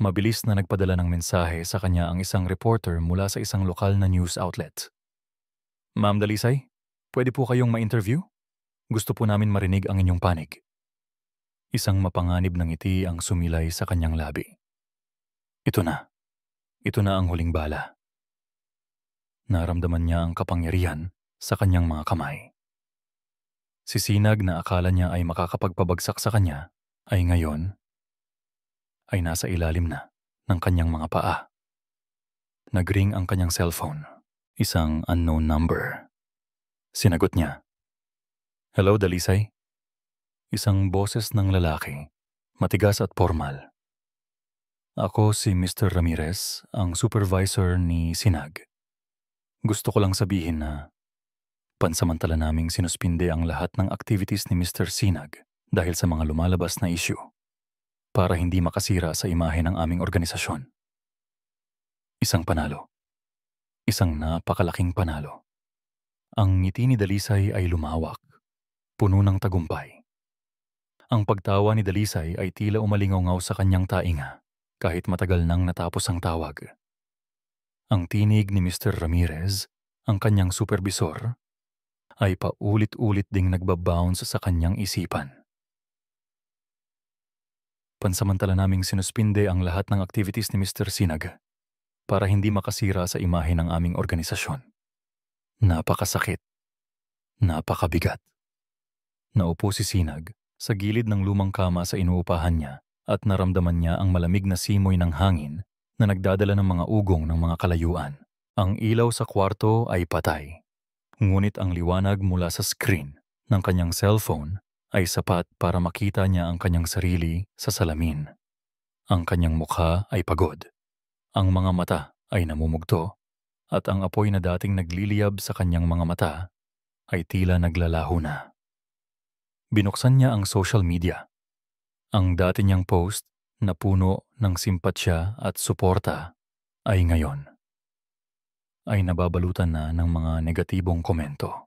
Mabilis na nagpadala ng mensahe sa kanya ang isang reporter mula sa isang lokal na news outlet. Ma'am Dalisay, pwede po kayong ma-interview? Gusto po namin marinig ang inyong panig. Isang mapanganib ng ngiti ang sumilay sa kanyang labi. Ito na. Ito na ang huling bala. Naramdaman niya ang kapangyarihan sa kanyang mga kamay. Si Sinag na akala niya ay makakapagpabagsak sa kanya ay ngayon ay nasa ilalim na ng kanyang mga paa. Nagring ang kanyang cellphone. Isang unknown number. Sinagot niya. Hello, Dalisay? Isang boses ng lalaki, matigas at formal. Ako si Mr. Ramirez, ang supervisor ni Sinag. Gusto ko lang sabihin na pansamantala naming sinuspinde ang lahat ng activities ni Mr. Sinag dahil sa mga lumalabas na issue para hindi makasira sa imahe ng aming organisasyon. Isang panalo. Isang napakalaking panalo. Ang ngiti ni Dalisay ay lumawak, puno ng tagumpay. Ang pagtawa ni Dalisay ay tila umalingaw sa kanyang tainga kahit matagal nang natapos ang tawag. Ang tinig ni Mr. Ramirez, ang kanyang supervisor, ay paulit-ulit ding nagbabounce sa kanyang isipan. Pansamantala naming sinuspinde ang lahat ng activities ni Mr. Sinag para hindi makasira sa imahe ng aming organisasyon. Napakasakit, napakabigat. Naupo si Sinag sa gilid ng lumang kama sa inuupahan niya at naramdaman niya ang malamig na simoy ng hangin na nagdadala ng mga ugong ng mga kalayuan. Ang ilaw sa kwarto ay patay, ngunit ang liwanag mula sa screen ng kanyang cellphone ay sapat para makita niya ang kanyang sarili sa salamin. Ang kanyang mukha ay pagod, ang mga mata ay namumugto, at ang apoy na dating nagliliyab sa kanyang mga mata ay tila naglalaho na. Binuksan niya ang social media. Ang dati niyang post na puno ng simpatsya at suporta ay ngayon ay nababalutan na ng mga negatibong komento.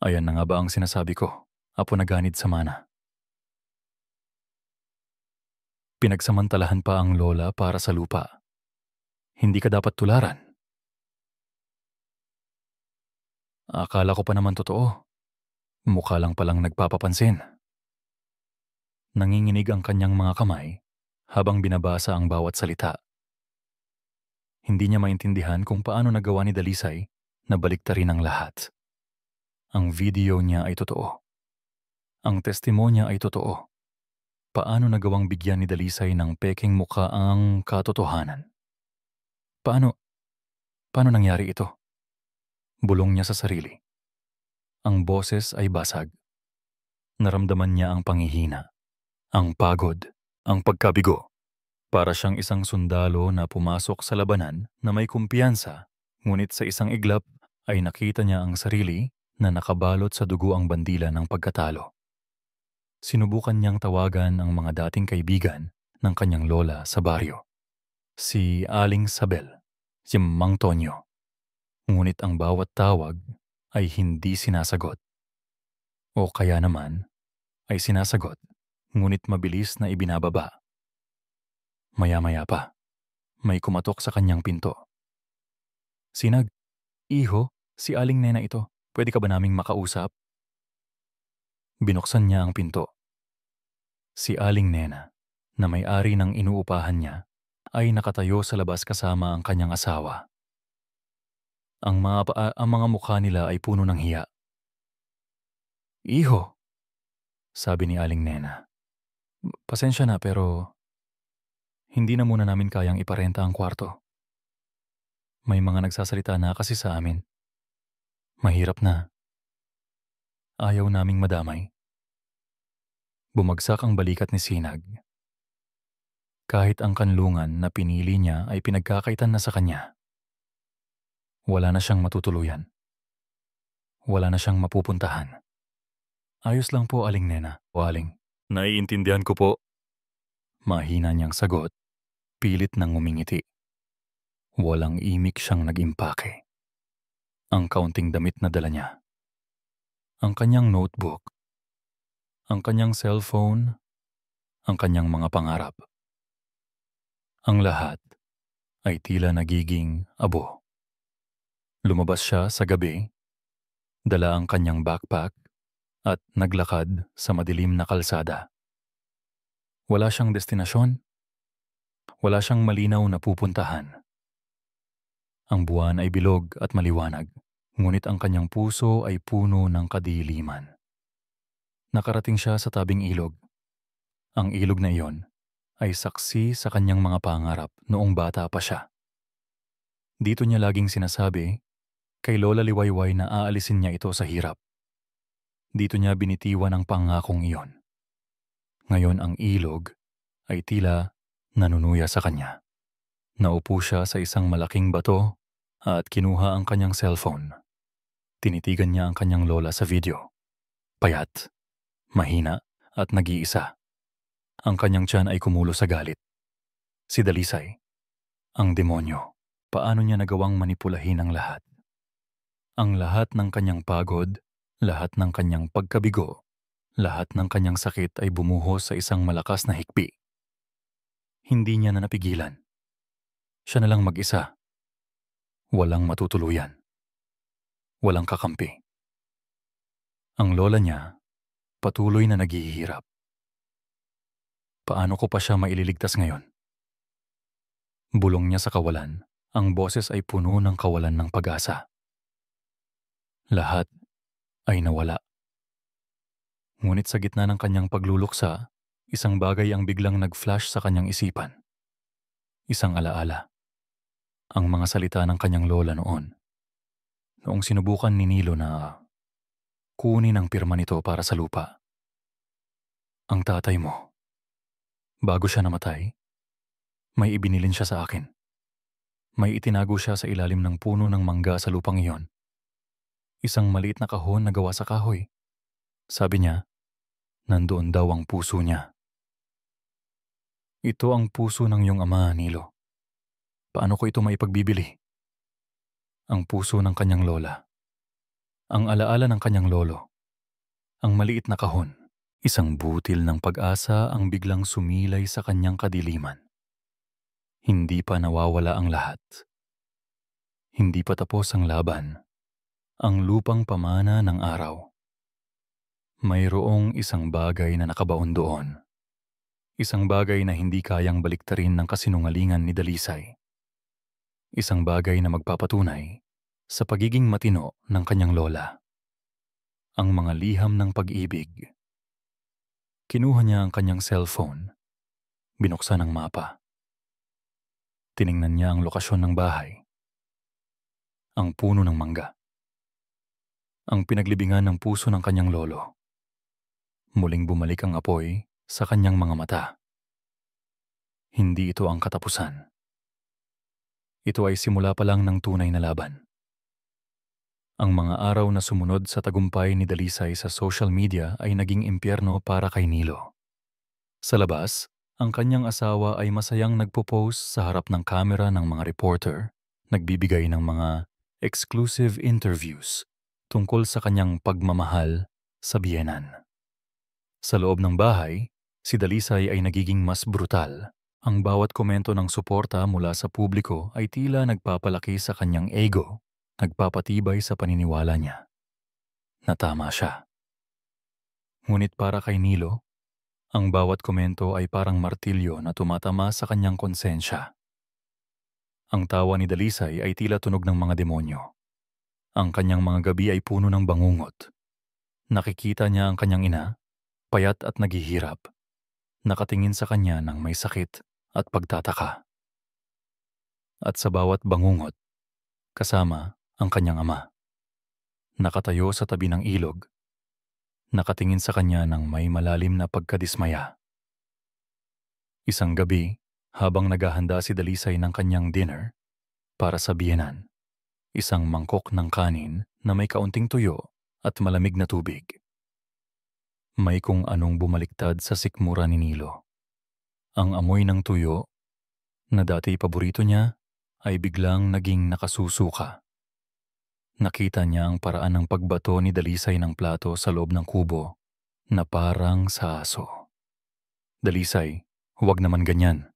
Ayan na nga ba ang sinasabi ko, Apo na ganid sa mana. Pinagsamantalahan pa ang lola para sa lupa. Hindi ka dapat tularan. Akala ko pa naman totoo. Mukha lang palang nagpapapansin. Nanginginig ang kanyang mga kamay habang binabasa ang bawat salita. Hindi niya maintindihan kung paano nagawa ni Dalisay na baliktarin ang lahat. Ang video niya ay totoo. Ang testimonya ay totoo. Paano nagawang bigyan ni Dalisay ng peking mukha ang katotohanan? Paano nangyari ito? Bulong niya sa sarili. Ang boses ay basag. Naramdaman niya ang panghihina, ang pagod, ang pagkabigo. Para siyang isang sundalo na pumasok sa labanan na may kumpiyansa, ngunit sa isang iglap ay nakita niya ang sarili na nakabalot sa dugo ang bandila ng pagkatalo. Sinubukan niyang tawagan ang mga dating kaibigan ng kanyang lola sa baryo. Si Aling Sabel, si Mang Tonyo. Ngunit ang bawat tawag ay hindi sinasagot. O kaya naman ay sinasagot, ngunit mabilis na ibinababa. Maya-maya pa, may kumatok sa kanyang pinto. Sinag, iho, si Aling Nena ito. Pwede ka ba naming makausap? Binuksan niya ang pinto. Si Aling Nena, na may-ari ng inuupahan niya, ay nakatayo sa labas kasama ang kanyang asawa. Ang mga mukha nila ay puno ng hiya. Iho, sabi ni Aling Nena. Pasensya na pero hindi na muna namin kayang iparenta ang kwarto. May mga nagsasalita na kasi sa amin. Mahirap na. Ayaw naming madamay. Bumagsak ang balikat ni Sinag. Kahit ang kanlungan na pinili niya ay pinagkakaitan na sa kanya. Wala na siyang matutuluyan. Wala na siyang mapupuntahan. Ayos lang po, Aling Nena. O Aling, naiintindihan ko po. Mahina niyang sagot, pilit nang ngumingiti. Walang imik siyang nag-impake. Ang kaunting damit na dala niya. Ang kanyang notebook. Ang kanyang cellphone. Ang kanyang mga pangarap. Ang lahat ay tila nagiging abo. Lumabas siya sa gabi, dala ang kanyang backpack at naglakad sa madilim na kalsada. Wala siyang destinasyon. Wala siyang malinaw na pupuntahan. Ang buwan ay bilog at maliwanag, ngunit ang kanyang puso ay puno ng kadiliman. Nakarating siya sa tabing ilog. Ang ilog na iyon ay saksi sa kanyang mga pangarap noong bata pa siya. Dito niya laging sinasabi kay Lola Liwayway na aalisin niya ito sa hirap. Dito niya binitiwan ang pangakong iyon. Ngayon ang ilog ay tila nanunuya sa kanya. Naupo siya sa isang malaking bato at kinuha ang kanyang cellphone. Tinitigan niya ang kanyang lola sa video. Payat, mahina at nag-iisa. Ang kanyang tiyan ay kumulo sa galit. Si Dalisay, ang demonyo. Paano niya nagawang manipulahin ang lahat? Ang lahat ng kanyang pagod, lahat ng kanyang pagkabigo, lahat ng kanyang sakit ay bumuhos sa isang malakas na hikbi. Hindi niya na napigilan. Siya na lang mag-isa. Walang matutuluyan. Walang kakampi. Ang lola niya, patuloy na naghihirap. Paano ko pa siya maililigtas ngayon? Bulong niya sa kawalan Ang boses ay puno ng kawalan ng pag-asa. Lahat ay nawala. Ngunit sa gitna ng kanyang pagluluksa, isang bagay ang biglang nag-flash sa kanyang isipan. Isang alaala. Ang mga salita ng kanyang lola noon. Noong sinubukan ni Nilo na kunin ang pirma nito para sa lupa. Ang tatay mo, bago siya namatay, may ibinilin siya sa akin. May itinago siya sa ilalim ng puno ng mangga sa lupang iyon. Isang maliit na kahon na gawa sa kahoy. Sabi niya, nandoon daw ang puso niya. Ito ang puso ng iyong ama, Nilo. Paano ko ito maipagbibili? Ang puso ng kanyang lola. Ang alaala ng kanyang lolo. Ang maliit na kahon. Isang butil ng pag-asa ang biglang sumilay sa kanyang kadiliman. Hindi pa nawawala ang lahat. Hindi pa tapos ang laban. Ang lupang pamana ng araw. Mayroong isang bagay na nakabaon doon. Isang bagay na hindi kayang baliktarin ng kasinungalingan ni Dalisay. Isang bagay na magpapatunay sa pagiging matino ng kanyang lola. Ang mga liham ng pag-ibig. Kinuha niya ang kanyang cellphone. Binuksan ang mapa. Tiningnan niya ang lokasyon ng bahay. Ang puno ng mangga. Ang pinaglibingan ng puso ng kanyang lolo. Muling bumalik ang apoy sa kanyang mga mata. Hindi ito ang katapusan. Ito ay simula pa lang ng tunay na laban. Ang mga araw na sumunod sa tagumpay ni Dalisay sa social media ay naging impyerno para kay Nilo. Sa labas, ang kanyang asawa ay masayang nagpo-post sa harap ng kamera ng mga reporter, nagbibigay ng mga exclusive interviews tungkol sa kanyang pagmamahal sa biyenan. Sa loob ng bahay, si Dalisay ay nagiging mas brutal. Ang bawat komento ng suporta mula sa publiko ay tila nagpapalaki sa kanyang ego, nagpapatibay sa paniniwala niya na tama siya. Ngunit para kay Nilo, ang bawat komento ay parang martilyo na tumatama sa kanyang konsensya. Ang tawa ni Dalisay ay tila tunog ng mga demonyo. Ang kanyang mga gabi ay puno ng bangungot. Nakikita niya ang kanyang ina, payat at naghihirap, nakatingin sa kanya ng may sakit at pagtataka. At sa bawat bangungot, kasama ang kanyang ama. Nakatayo sa tabi ng ilog, nakatingin sa kanya ng may malalim na pagkadismaya. Isang gabi, habang naghahanda si Dalisay ng kanyang dinner para sa biyenan, isang mangkok ng kanin na may kaunting tuyo at malamig na tubig. May kung anong bumaliktad sa sikmura ni Nilo. Ang amoy ng tuyo, na dati paborito niya, ay biglang naging nakasusuka. Nakita niya ang paraan ng pagbato ni Dalisay ng plato sa loob ng kubo na parang sa aso. Dalisay, huwag naman ganyan.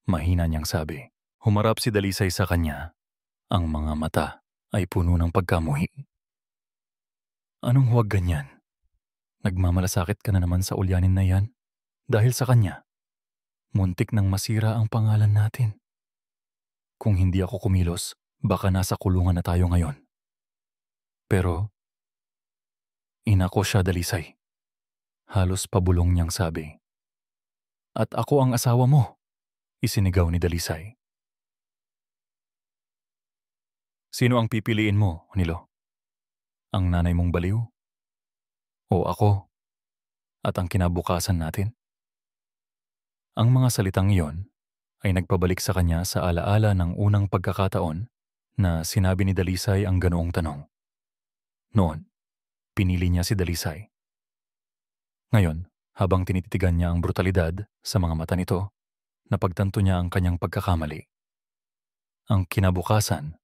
Mahina niyang sabi. Humarap si Dalisay sa kanya. Ang mga mata ay puno ng pagkamuhi. Anong huwag ganyan? Nagmamalasakit ka na naman sa ulyanin na yan? Dahil sa kanya, muntik nang masira ang pangalan natin. Kung hindi ako kumilos, baka nasa kulungan na tayo ngayon. Pero, ina ko siya, Dalisay. Halos pabulong niyang sabi. At ako ang asawa mo, isinigaw ni Dalisay. Sino ang pipiliin mo, Nilo? Ang nanay mong baliw? O ako? At ang kinabukasan natin? Ang mga salitang iyon ay nagpabalik sa kanya sa alaala ng unang pagkakataon na sinabi ni Dalisay ang ganoong tanong. Noon, pinili niya si Dalisay. Ngayon, habang tinititigan niya ang brutalidad sa mga mata nito, napagtanto niya ang kanyang pagkakamali. Ang kinabukasan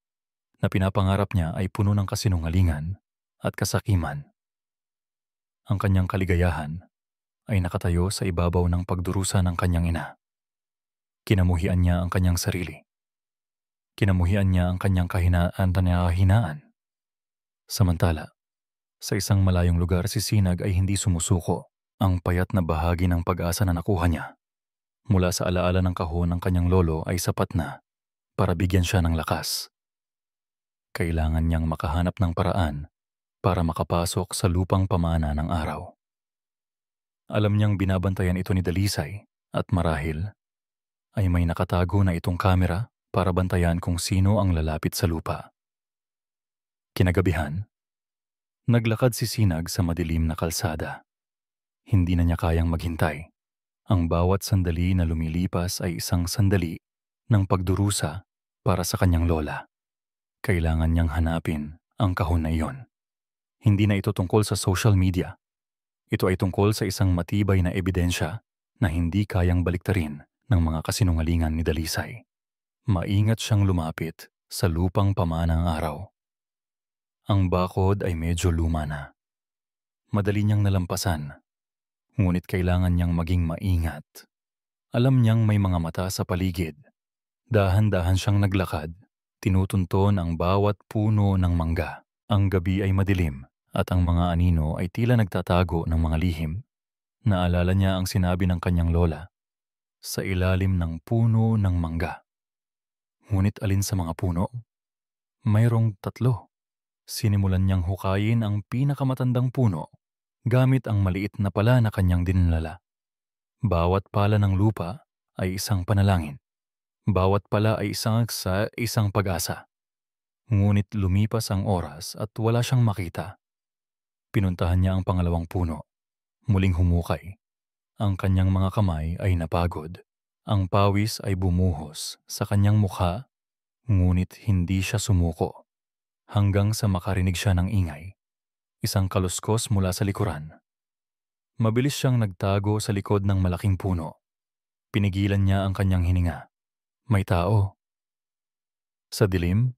na pinapangarap niya ay puno ng kasinungalingan at kasakiman. Ang kanyang kaligayahan ay nakatayo sa ibabaw ng pagdurusa ng kanyang ina. Kinamuhian niya ang kanyang sarili. Kinamuhian niya ang kanyang kahinaan. Samantala, sa isang malayong lugar si Sinag ay hindi sumusuko. Ang payat na bahagi ng pag-asa na nakuha niya mula sa alaala ng kahon ng kanyang lolo ay sapat na para bigyan siya ng lakas. Kailangan niyang makahanap ng paraan para makapasok sa lupang pamana ng araw. Alam niyang binabantayan ito ni Dalisay at marahil ay may nakatago na itong kamera para bantayan kung sino ang lalapit sa lupa. Kinagabihan, naglakad si Sinag sa madilim na kalsada. Hindi na niya kayang maghintay. Ang bawat sandali na lumilipas ay isang sandali ng pagdurusa para sa kanyang lola. Kailangan niyang hanapin ang kahon na iyon. Hindi na ito tungkol sa social media. Ito ay tungkol sa isang matibay na ebidensya na hindi kayang baliktarin ng mga kasinungalingan ni Dalisay. Maingat siyang lumapit sa lupang pamanang araw. Ang bakod ay medyo luma na. Madali niyang nalampasan, ngunit kailangan niyang maging maingat. Alam niyang may mga mata sa paligid. Dahan-dahan siyang naglakad, tinutunton ang bawat puno ng mangga. Ang gabi ay madilim at ang mga anino ay tila nagtatago ng mga lihim. Naalala niya ang sinabi ng kanyang lola, sa ilalim ng puno ng mangga. Ngunit alin sa mga puno? Mayroong 3. Sinimulan niyang hukayin ang pinakamatandang puno gamit ang maliit na pala na kanyang dinlala. Bawat pala ng lupa ay isang panalangin. Bawat pala ay isang pag-asa. Ngunit lumipas ang oras at wala siyang makita. Pinuntahan niya ang pangalawang puno. Muling humukay. Ang kanyang mga kamay ay napagod. Ang pawis ay bumuhos sa kanyang mukha, ngunit hindi siya sumuko. Hanggang sa makarinig siya ng ingay. Isang kaluskos mula sa likuran. Mabilis siyang nagtago sa likod ng malaking puno. Pinigilan niya ang kanyang hininga. May tao. Sa dilim,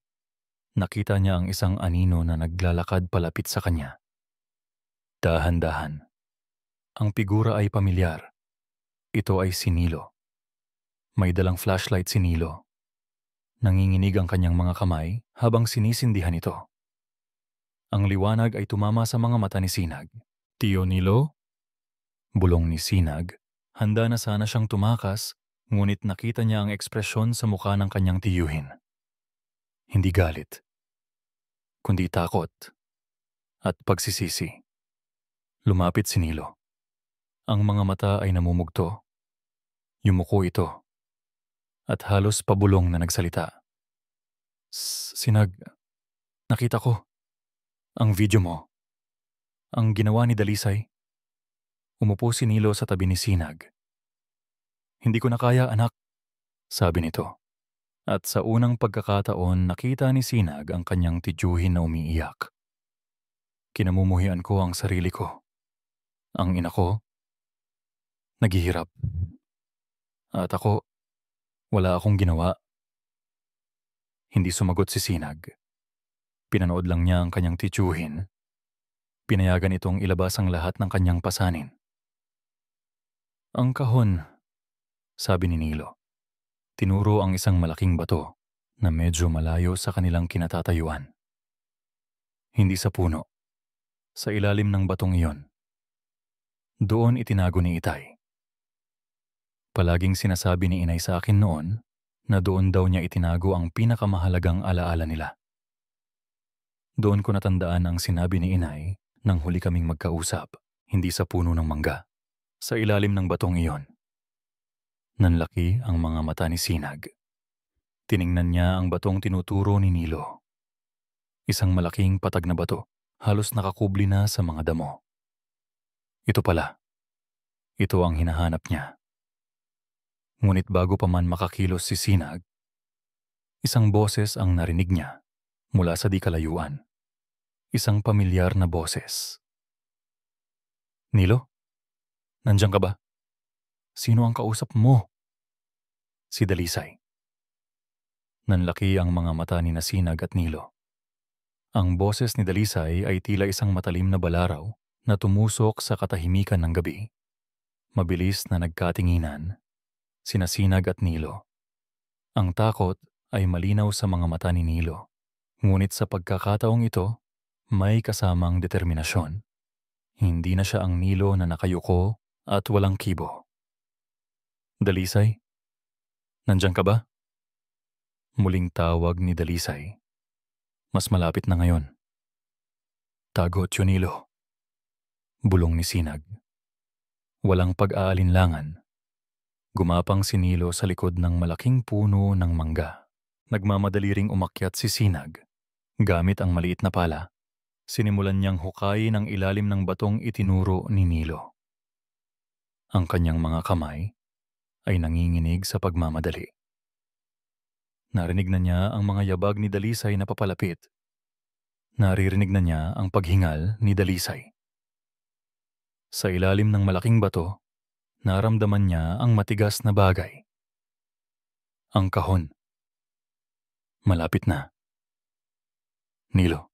nakita niya ang isang anino na naglalakad palapit sa kanya. Dahan-dahan. Ang figura ay pamilyar. Ito ay si Nilo. May dalang flashlight si Nilo. Nanginginig ang kanyang mga kamay habang sinisindihan ito. Ang liwanag ay tumama sa mga mata ni Sinag. Tio Nilo? Bulong ni Sinag. Handa na sana siyang tumakas, ngunit nakita niya ang ekspresyon sa mukha ng kanyang tiyuhin. Hindi galit, kundi takot at pagsisisi. Lumapit si Nilo. Ang mga mata ay namumugto. Yumuko ito. At halos pabulong na nagsalita. Sinag, nakita ko. Ang video mo. Ang ginawa ni Dalisay. Umupo si Nilo sa tabi ni Sinag. Hindi ko na kaya, anak, sabi nito. At sa unang pagkakataon nakita ni Sinag ang kanyang tiyuhin na umiiyak. Kinamumuhian ko ang sarili ko. Ang ina ko, naghihirap. At ako, wala akong ginawa. Hindi sumagot si Sinag. Pinanood lang niya ang kanyang tiyuhin. Pinayagan itong ilabas ang lahat ng kanyang pasanin. Ang kahon, sabi ni Nilo. Tinuro ang isang malaking bato na medyo malayo sa kanilang kinatatayuan. Hindi sa puno. Sa ilalim ng batong iyon. Doon itinago ni Itay. Palaging sinasabi ni Inay sa akin noon na doon daw niya itinago ang pinakamahalagang alaala nila. Doon ko natandaan ang sinabi ni Inay nang huli kaming magkausap, hindi sa puno ng mangga. Sa ilalim ng batong iyon. Nanlaki ang mga mata ni Sinag. Tiningnan niya ang batong tinuturo ni Nilo. Isang malaking patag na bato, halos nakakubli na sa mga damo. Ito pala. Ito ang hinahanap niya. Ngunit bago pa man makakilos si Sinag, isang boses ang narinig niya mula sa di kalayuan. Isang pamilyar na boses. Nilo? Nandiyan ka ba? Sino ang kausap mo? Si Dalisay. Nanlaki ang mga mata ni Sinag at Nilo. Ang boses ni Dalisay ay tila isang matalim na balaraw na tumusok sa katahimikan ng gabi. Mabilis na nagkatinginan, sina Sinag at Nilo. Ang takot ay malinaw sa mga mata ni Nilo. Ngunit sa pagkakataong ito, may kasamang determinasyon. Hindi na siya ang Nilo na nakayuko at walang kibo. Dalisay, nandiyan ka ba? Muling tawag ni Dalisay. Mas malapit na ngayon. Tago, Chunilo. Bulong ni Sinag. Walang pag-aalinlangan. Gumapang si Nilo sa likod ng malaking puno ng mangga. Nagmamadali ring umakyat si Sinag. Gamit ang maliit na pala, sinimulan niyang hukayin ang ilalim ng batong itinuro ni Nilo. Ang kanyang mga kamay ay nanginginig sa pagmamadali. Narinig na niya ang mga yabag ni Dalisay na papalapit. Naririnig na niya ang paghingal ni Dalisay. Sa ilalim ng malaking bato, naramdaman niya ang matigas na bagay. Ang kahon. Malapit na. Nilo,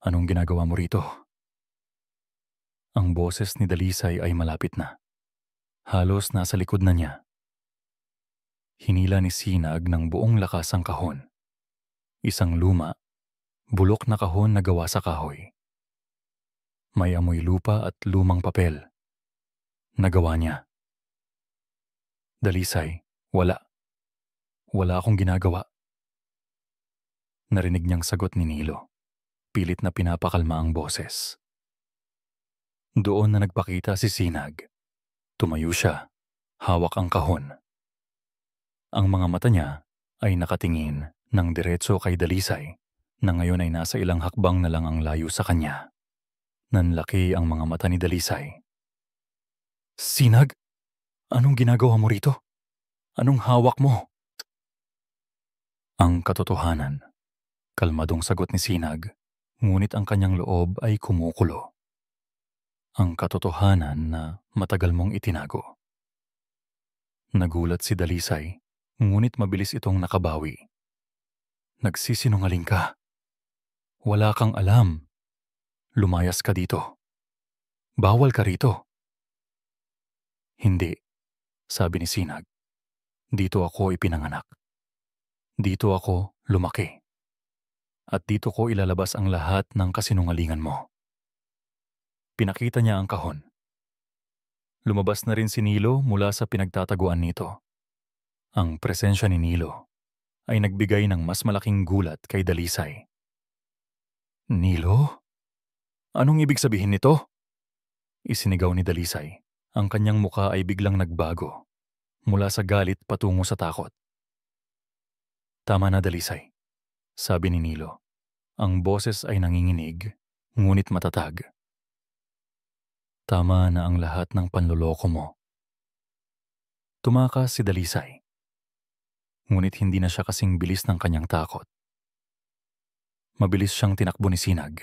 anong ginagawa mo rito? Ang boses ni Dalisay ay malapit na. Halos nasa likod na niya. Hinila ni Sinag ng buong lakas ang kahon. Isang luma, bulok na kahon na gawa sa kahoy. May amoy lupa at lumang papel. Nagawa niya. Dalisay, wala. Wala akong ginagawa. Narinig niyang sagot ni Nilo. Pilit na pinapakalma ang boses. Doon na nagpakita si Sinag. Tumayo siya. Hawak ang kahon. Ang mga mata niya ay nakatingin ng diretso kay Dalisay na ngayon ay nasa ilang hakbang na lang ang layo sa kanya. Nanlaki ang mga mata ni Dalisay. Sinag, anong ginagawa mo rito? Anong hawak mo? Ang katotohanan. Kalmadong sagot ni Sinag, ngunit ang kanyang loob ay kumukulo. Ang katotohanan na matagal mong itinago. Nagulat si Dalisay, ngunit mabilis itong nakabawi. Nagsisinungaling ka. Wala kang alam. Lumayas ka dito. Bawal ka rito. Hindi, sabi ni Sinag. Dito ako ipinanganak. Dito ako lumaki. At dito ko ilalabas ang lahat ng kasinungalingan mo. Pinakita niya ang kahon. Lumabas na rin si Nilo mula sa pinagtataguan nito. Ang presensya ni Nilo ay nagbigay ng mas malaking gulat kay Dalisay. Nilo? Anong ibig sabihin nito? Isinigaw ni Dalisay. Ang kanyang muka ay biglang nagbago, mula sa galit patungo sa takot. Tama na, Dalisay, sabi ni Nilo. Ang boses ay nanginginig, ngunit matatag. Tama na ang lahat ng panloloko mo. Tumakas si Dalisay. Ngunit hindi na siya kasing bilis ng kanyang takot. Mabilis siyang tinakbo ni Sinag.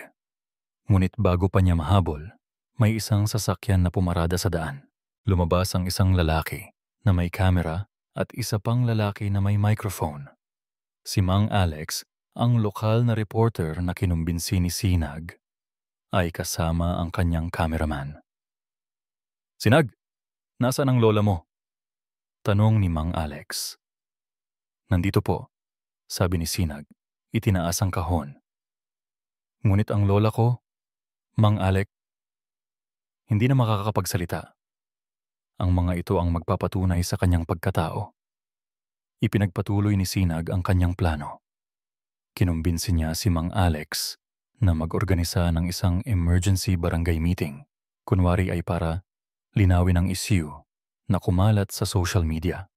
Ngunit bago pa niya mahabol, may isang sasakyan na pumarada sa daan. Lumabas ang isang lalaki na may kamera at isa pang lalaki na may microphone. Si Mang Alex, ang lokal na reporter na kinumbinsi ni Sinag, ay kasama ang kanyang cameraman. Sinag, nasaan ang lola mo? Tanong ni Mang Alex. Nandito po, sabi ni Sinag, itinaas ang kahon. Ngunit ang lola ko, Mang Alex, hindi na makakapagsalita. Ang mga ito ang magpapatunay sa kanyang pagkatao. Ipinagpatuloy ni Sinag ang kanyang plano. Kinumbinsi niya si Mang Alex na mag-organisa ng isang emergency barangay meeting. Kunwari ay para linawin ang issue na kumalat sa social media.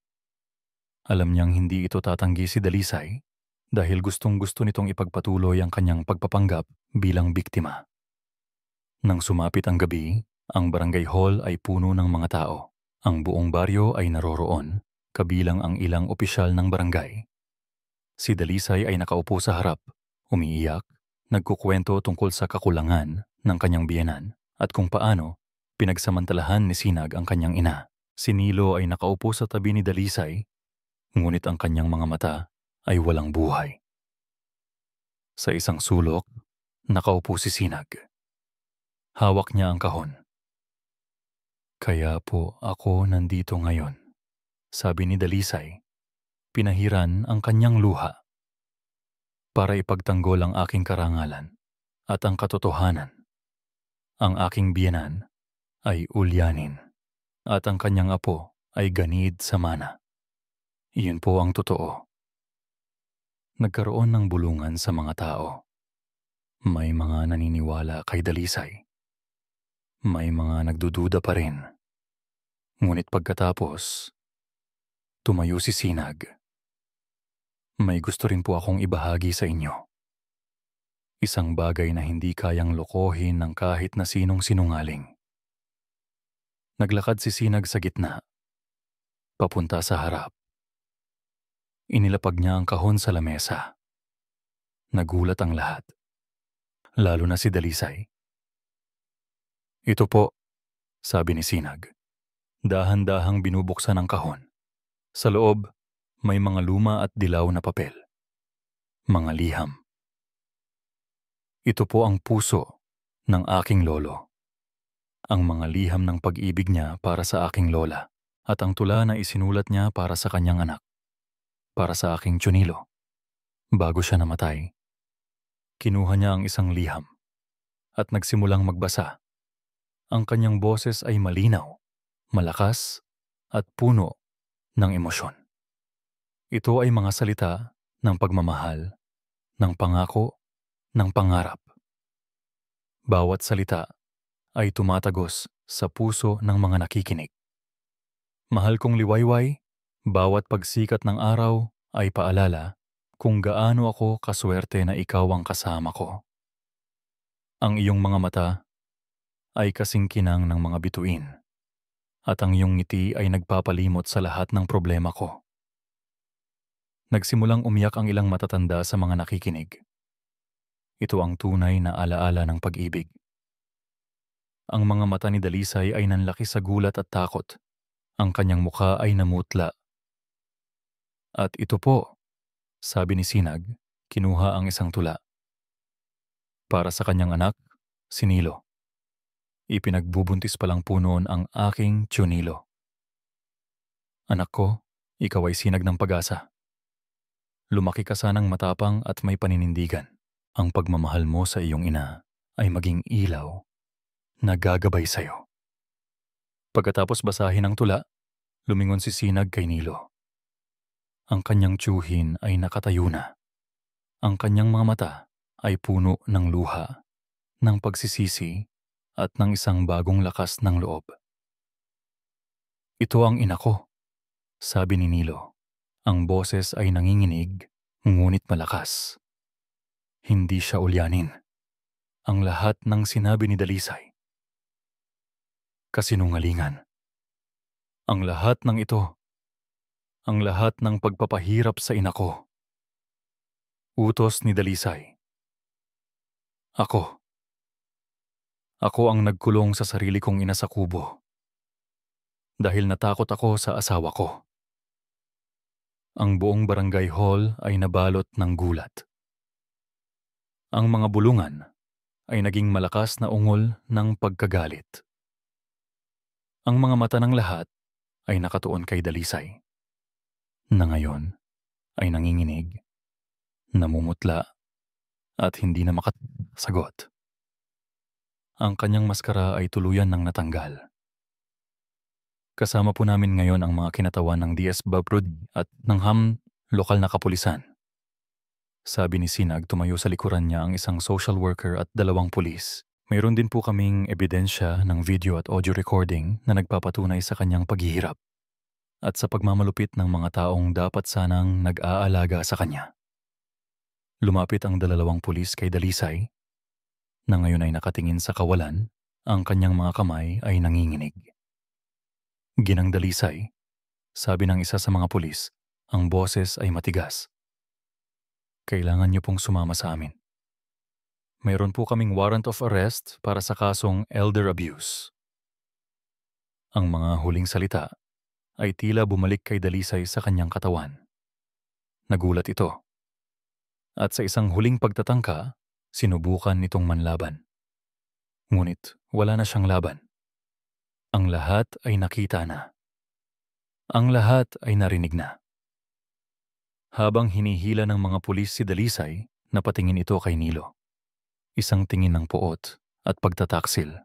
Alam niyang hindi ito tatanggi si Dalisay dahil gustong-gusto nitong ipagpatuloy ang kanyang pagpapanggap bilang biktima. Nang sumapit ang gabi, ang barangay hall ay puno ng mga tao. Ang buong baryo ay naroroon, kabilang ang ilang opisyal ng barangay. Si Dalisay ay nakaupo sa harap, umiiyak, nagkukwento tungkol sa kakulangan ng kanyang biyenan at kung paano pinagsamantalahan ni Sinag ang kanyang ina. Si Nilo ay nakaupo sa tabi ni Dalisay, ngunit ang kanyang mga mata ay walang buhay. Sa isang sulok, nakaupo si Sinag. Hawak niya ang kahon. Kaya po ako nandito ngayon, sabi ni Dalisay. Pinahiran ang kanyang luha. Para ipagtanggol ang aking karangalan at ang katotohanan. Ang aking biyenan ay ulyanin at ang kanyang apo ay ganid sa mana. Iyon po ang totoo. Nagkaroon ng bulungan sa mga tao. May mga naniniwala kay Dalisay. May mga nagdududa pa rin. Ngunit pagkatapos, tumayo si Sinag. May gusto rin po akong ibahagi sa inyo. Isang bagay na hindi kayang lokohin ng kahit na sinong sinungaling. Naglakad si Sinag sa gitna, papunta sa harap. Inilapag niya ang kahon sa lamesa. Nagulat ang lahat, lalo na si Dalisay. "Ito po," sabi ni Sinag. Dahan-dahang binubuksan ang kahon. Sa loob, may mga luma at dilaw na papel. Mga liham. "Ito po ang puso ng aking lolo. Ang mga liham ng pag-ibig niya para sa aking lola at ang tula na isinulat niya para sa kanyang anak, para sa aking tiyunilo. Bago siya namatay, kinuha niya ang isang liham at nagsimulang magbasa. Ang kanyang boses ay malinaw, malakas at puno ng emosyon. Ito ay mga salita ng pagmamahal, ng pangako, ng pangarap. Bawat salita ay tumatagos sa puso ng mga nakikinig. Mahal kong liwayway, bawat pagsikat ng araw ay paalala kung gaano ako kaswerte na ikaw ang kasama ko. Ang iyong mga mata ay kasing kinang ng mga bituin at ang iyong ngiti ay nagpapalimot sa lahat ng problema ko." Nagsimulang umiyak ang ilang matatanda sa mga nakikinig. Ito ang tunay na alaala ng pag-ibig. Ang mga mata ni Dalisay ay nanlaki sa gulat at takot. Ang kanyang mukha ay namutla. "At ito po," sabi ni Sinag, kinuha ang isang tula. "Para sa kanyang anak, si Nilo. Ipinagbubuntis pa lang po noon ang aking tiyunilo. Anak ko, ikaw ay sinag ng pag-asa. Lumaki ka sanang matapang at may paninindigan. Ang pagmamahal mo sa iyong ina ay maging ilaw na gagabay sa'yo." Pagkatapos basahin ang tula, lumingon si Sinag kay Nilo. Ang kanyang tiyuhin ay nakatayo na. Ang kanyang mga mata ay puno ng luha, ng pagsisisi at ng isang bagong lakas ng loob. "Ito ang ina ko," sabi ni Nilo. Ang boses ay nanginginig, ngunit malakas. Hindi siya ulyanin. Ang lahat ng sinabi ni Dalisay, kasinungalingan. Ang lahat ng ito, ang lahat ng pagpapahirap sa ina ko. Utos ni Dalisay. Ako. Ako ang nagkulong sa sarili kong ina sa kubo. Dahil natakot ako sa asawa ko. Ang buong barangay hall ay nabalot ng gulat. Ang mga bulungan ay naging malakas na ungol ng pagkagalit. Ang mga mata ng lahat ay nakatuon kay Dalisay, na ngayon ay nanginginig, namumutla, at hindi na makasagot. Ang kanyang maskara ay tuluyan ng natanggal. Kasama po namin ngayon ang mga kinatawan ng DS Babrod at ng lokal na kapulisan. Sabi ni Sinag, tumayo sa likuran niya ang isang social worker at 2 pulis. Mayroon din po kaming ebidensya ng video at audio recording na nagpapatunay sa kanyang paghihirap at sa pagmamalupit ng mga taong dapat sanang nag-aalaga sa kanya. Lumapit ang 2 pulis kay Dalisay, na ngayon ay nakatingin sa kawalan, ang kanyang mga kamay ay nanginginig. "Ginang Dalisay," sabi ng isa sa mga pulis, ang boses ay matigas. "Kailangan niyo pong sumama sa amin. Mayroon po kaming warrant of arrest para sa kasong elder abuse." Ang mga huling salita ay tila bumalik kay Dalisay sa kanyang katawan. Nagulat ito. At sa isang huling pagtatangka, sinubukan nitong manlaban. Ngunit wala na siyang laban. Ang lahat ay nakita na. Ang lahat ay narinig na. Habang hinihila ng mga pulis si Dalisay, napatingin ito kay Nilo. Isang tingin ng poot at pagtataksil.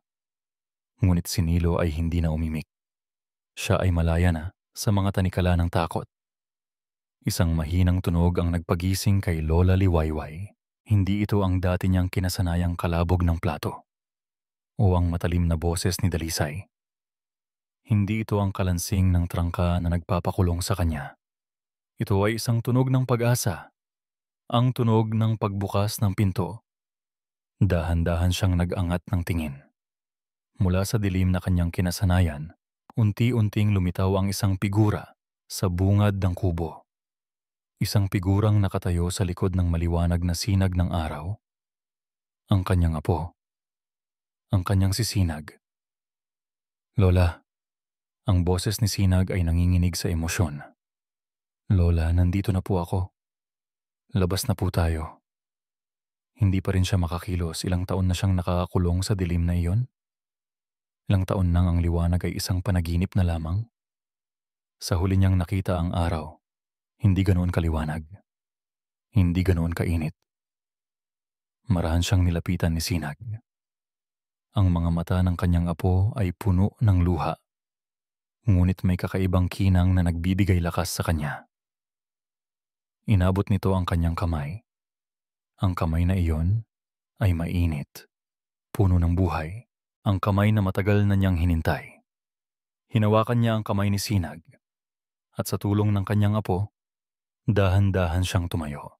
Ngunit si Nilo ay hindi na umimik. Siya ay malaya na sa mga tanikala ng takot. Isang mahinang tunog ang nagpagising kay Lola Liwayway. Hindi ito ang dati niyang kinasanayang kalabog ng plato o ang matalim na boses ni Dalisay. Hindi ito ang kalansing ng trangka na nagpapakulong sa kanya. Ito ay isang tunog ng pag-asa, ang tunog ng pagbukas ng pinto. Dahan-dahan siyang nag-angat ng tingin. Mula sa dilim na kanyang kinasanayan, unti-unting lumitaw ang isang figura sa bungad ng kubo. Isang figurang nakatayo sa likod ng maliwanag na sinag ng araw. Ang kanyang apo. Ang kanyang si Sinag. Lola, ang boses ni Sinag ay nanginginig sa emosyon. Lola, nandito na po ako. Labas na po tayo. Hindi pa rin siya makakilos. Ilang taon na siyang nakakulong sa dilim na iyon. Ilang taon nang ang liwanag ay isang panaginip na lamang. Sa huli niyang nakita ang araw, hindi ganoon kaliwanag. Hindi ganoon kainit. Marahan siyang nilapitan ni Sinag. Ang mga mata ng kanyang apo ay puno ng luha. Ngunit may kakaibang kinang na nagbibigay lakas sa kanya. Inabot nito ang kanyang kamay. Ang kamay na iyon ay mainit, puno ng buhay. Ang kamay na matagal na niyang hinintay. Hinawakan niya ang kamay ni Sinag at sa tulong ng kanyang apo, dahan-dahan siyang tumayo.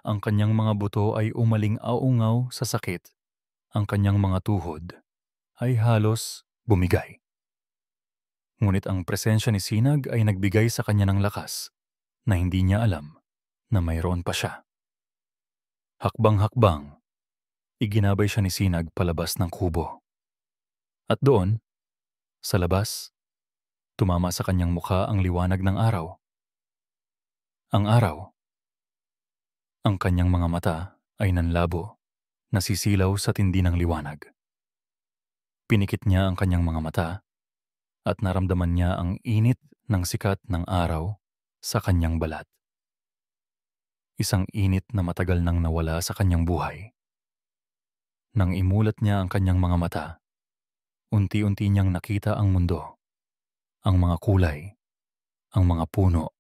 Ang kanyang mga buto ay umaling-aungaw sa sakit. Ang kanyang mga tuhod ay halos bumigay. Ngunit ang presensya ni Sinag ay nagbigay sa kanya ng lakas na hindi niya alam na mayroon pa siya. Hakbang-hakbang, iginabay siya ni Sinag palabas ng kubo. At doon, sa labas, tumama sa kanyang mukha ang liwanag ng araw. Ang araw. Ang kanyang mga mata ay nanlabo, nasisilaw sa tindi ng liwanag. Pinikit niya ang kanyang mga mata at naramdaman niya ang init ng sikat ng araw sa kanyang balat. Isang init na matagal nang nawala sa kanyang buhay. Nang imulat niya ang kanyang mga mata, unti-unti niyang nakita ang mundo, ang mga kulay, ang mga puno,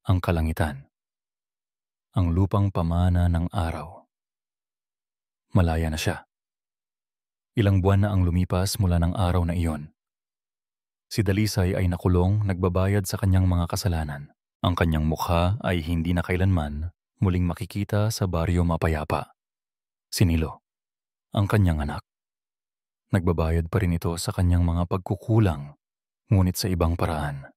ang kalangitan, ang lupang pamana ng araw. Malaya na siya. Ilang buwan na ang lumipas mula ng araw na iyon. Si Dalisay ay nakulong, nagbabayad sa kanyang mga kasalanan. Ang kanyang mukha ay hindi na kailanman muling makikita sa baryo mapayapa. Si Nilo, ang kanyang anak. Nagbabayad pa rin ito sa kanyang mga pagkukulang, ngunit sa ibang paraan.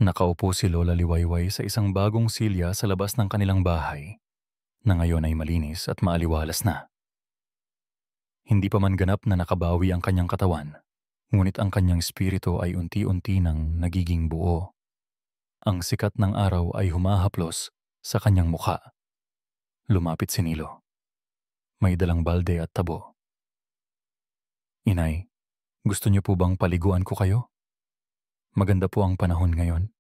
Nakaupo si Lola Liwayway sa isang bagong silya sa labas ng kanilang bahay, na ngayon ay malinis at maaliwalas na. Hindi pa man ganap na nakabawi ang kanyang katawan, ngunit ang kanyang espiritu ay unti-unti nang nagiging buo. Ang sikat ng araw ay humahaplos sa kanyang mukha. Lumapit si Nilo. May dalang balde at tabo. Inay, gusto niyo po bang paliguan ko kayo? Maganda po ang panahon ngayon.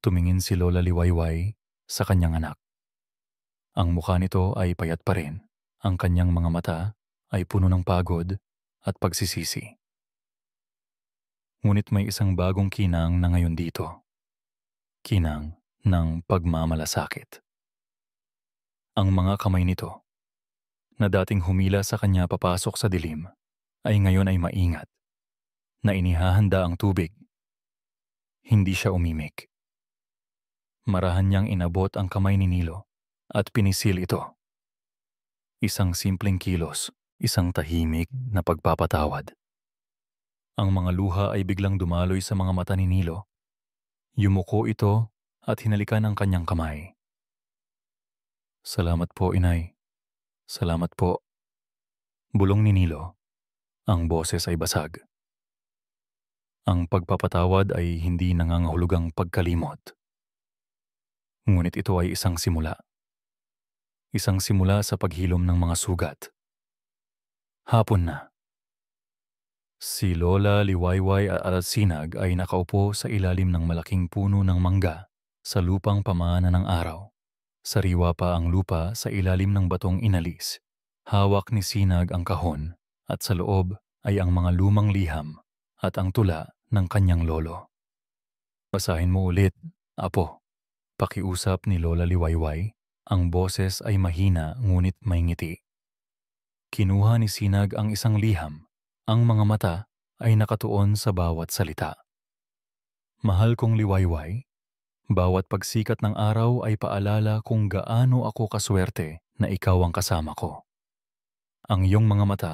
Tumingin si Lola Liwayway sa kanyang anak. Ang mukha nito ay payat pa rin. Ang kanyang mga mata ay puno ng pagod at pagsisisi. Ngunit may isang bagong kinang na ngayon dito. Kinang ng pagmamalasakit. Ang mga kamay nito, na dating humila sa kanya papasok sa dilim, ay ngayon ay maingat, na inihahanda ang tubig. Hindi siya umimik. Marahan niyang inabot ang kamay ni Nilo at pinisil ito. Isang simpleng kilos, isang tahimik na pagpapatawad. Ang mga luha ay biglang dumaloy sa mga mata ni Nilo. Yumuko ito at hinalikan ang kanyang kamay. Salamat po, Inay. Salamat po. Bulong ni Nilo. Ang boses ay basag. Ang pagpapatawad ay hindi nangangahulugang pagkalimot. Ngunit ito ay isang simula. Isang simula sa paghilom ng mga sugat. Hapon na. Si Lola Liwayway at Sinag ay nakaupo sa ilalim ng malaking puno ng mangga sa lupang pamana ng araw. Sariwa pa ang lupa sa ilalim ng batong inalis. Hawak ni Sinag ang kahon at sa loob ay ang mga lumang liham at ang tula ng kanyang lolo. Basahin mo ulit, Apo. Pakiusap ni Lola Liwayway. Ang boses ay mahina ngunit may ngiti. Kinuha ni Sinag ang isang liham. Ang mga mata ay nakatuon sa bawat salita. Mahal kong Liwayway, bawat pagsikat ng araw ay paalala kung gaano ako kaswerte na ikaw ang kasama ko. Ang iyong mga mata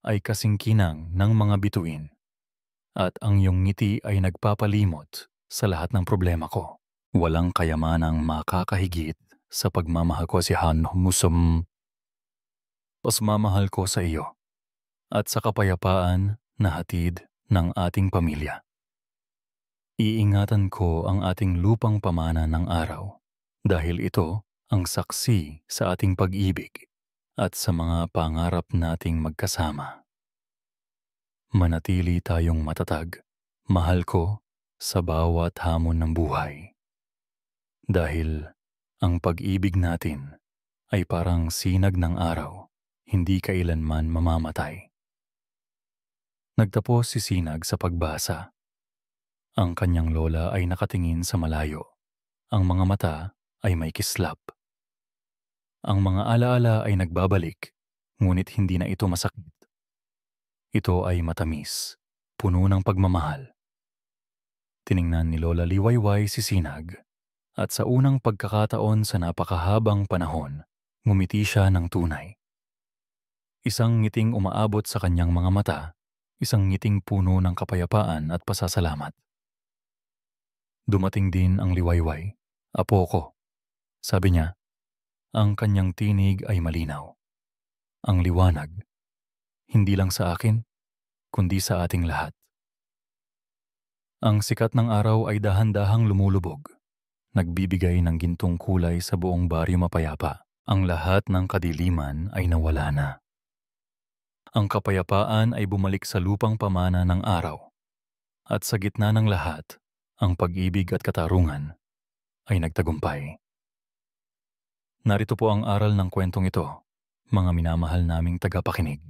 ay kasing kinang ng mga bituin at ang iyong ngiti ay nagpapalimot sa lahat ng problema ko. Walang kayamanang makakahigit sa pagmamahal ko si Han Musum. Pasmamahal ko sa iyo at sa kapayapaan na hatid ng ating pamilya. Iingatan ko ang ating lupang pamana ng araw dahil ito ang saksi sa ating pag-ibig at sa mga pangarap nating magkasama. Manatili tayong matatag, mahal ko, sa bawat hamon ng buhay. Dahil ang pag-ibig natin ay parang sinag ng araw, hindi kailanman mamamatay. Nagtapos si Sinag sa pagbasa. Ang kanyang lola ay nakatingin sa malayo. Ang mga mata ay may kislap. Ang mga alaala ay nagbabalik, ngunit hindi na ito masakit. Ito ay matamis, puno ng pagmamahal. Tiningnan ni Lola Liwayway si Sinag, at sa unang pagkakataon sa napakahabang panahon, ngumiti siya ng tunay. Isang ngiting umaabot sa kanyang mga mata, isang ngiting puno ng kapayapaan at pasasalamat. Dumating din ang Liwayway. Apo ko, sabi niya. Ang kanyang tinig ay malinaw. Ang liwanag, hindi lang sa akin, kundi sa ating lahat. Ang sikat ng araw ay dahan-dahang lumulubog, nagbibigay ng gintong kulay sa buong baryo mapayapa. Ang lahat ng kadiliman ay nawala na. Ang kapayapaan ay bumalik sa lupang pamana ng araw. At sa gitna ng lahat, ang pag-ibig at katarungan ay nagtagumpay. Narito po ang aral ng kwentong ito, mga minamahal naming tagapakinig.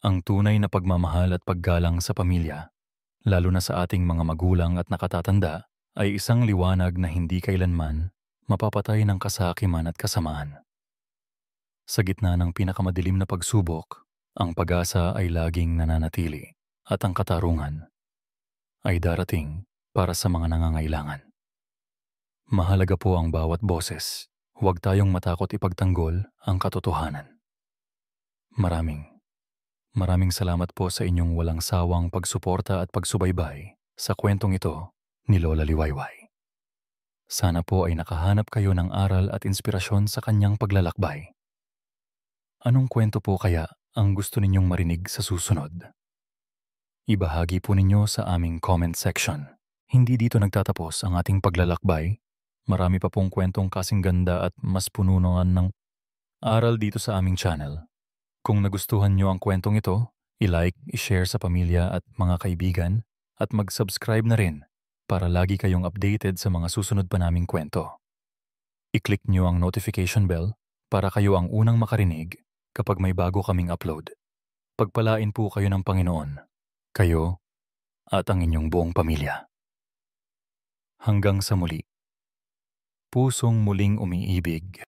Ang tunay na pagmamahal at paggalang sa pamilya, lalo na sa ating mga magulang at nakatatanda, ay isang liwanag na hindi kailanman mapapatay ng kasakiman at kasamaan. Sa gitna ng pinakamadilim na pagsubok, ang pag-asa ay laging nananatili at ang katarungan ay darating para sa mga nangangailangan. Mahalaga po ang bawat boses. Huwag tayong matakot ipagtanggol ang katotohanan. Maraming salamat po sa inyong walang sawang pagsuporta at pagsubaybay sa kwentong ito ni Lola Liwayway. Sana po ay nakahanap kayo ng aral at inspirasyon sa kanyang paglalakbay. Anong kwento po kaya ang gusto ninyong marinig sa susunod? Ibahagi po ninyo sa aming comment section. Hindi dito nagtatapos ang ating paglalakbay. Marami pa pong kwentong kasing ganda at mas pununan ng aral dito sa aming channel. Kung nagustuhan nyo ang kwentong ito, i-like, i-share sa pamilya at mga kaibigan at mag-subscribe na rin para lagi kayong updated sa mga susunod pa naming kwento. I-click nyo ang notification bell para kayo ang unang makarinig kapag may bago kaming upload. Pagpalain po kayo ng Panginoon, kayo at ang inyong buong pamilya. Hanggang sa muli. Pusong muling umiibig.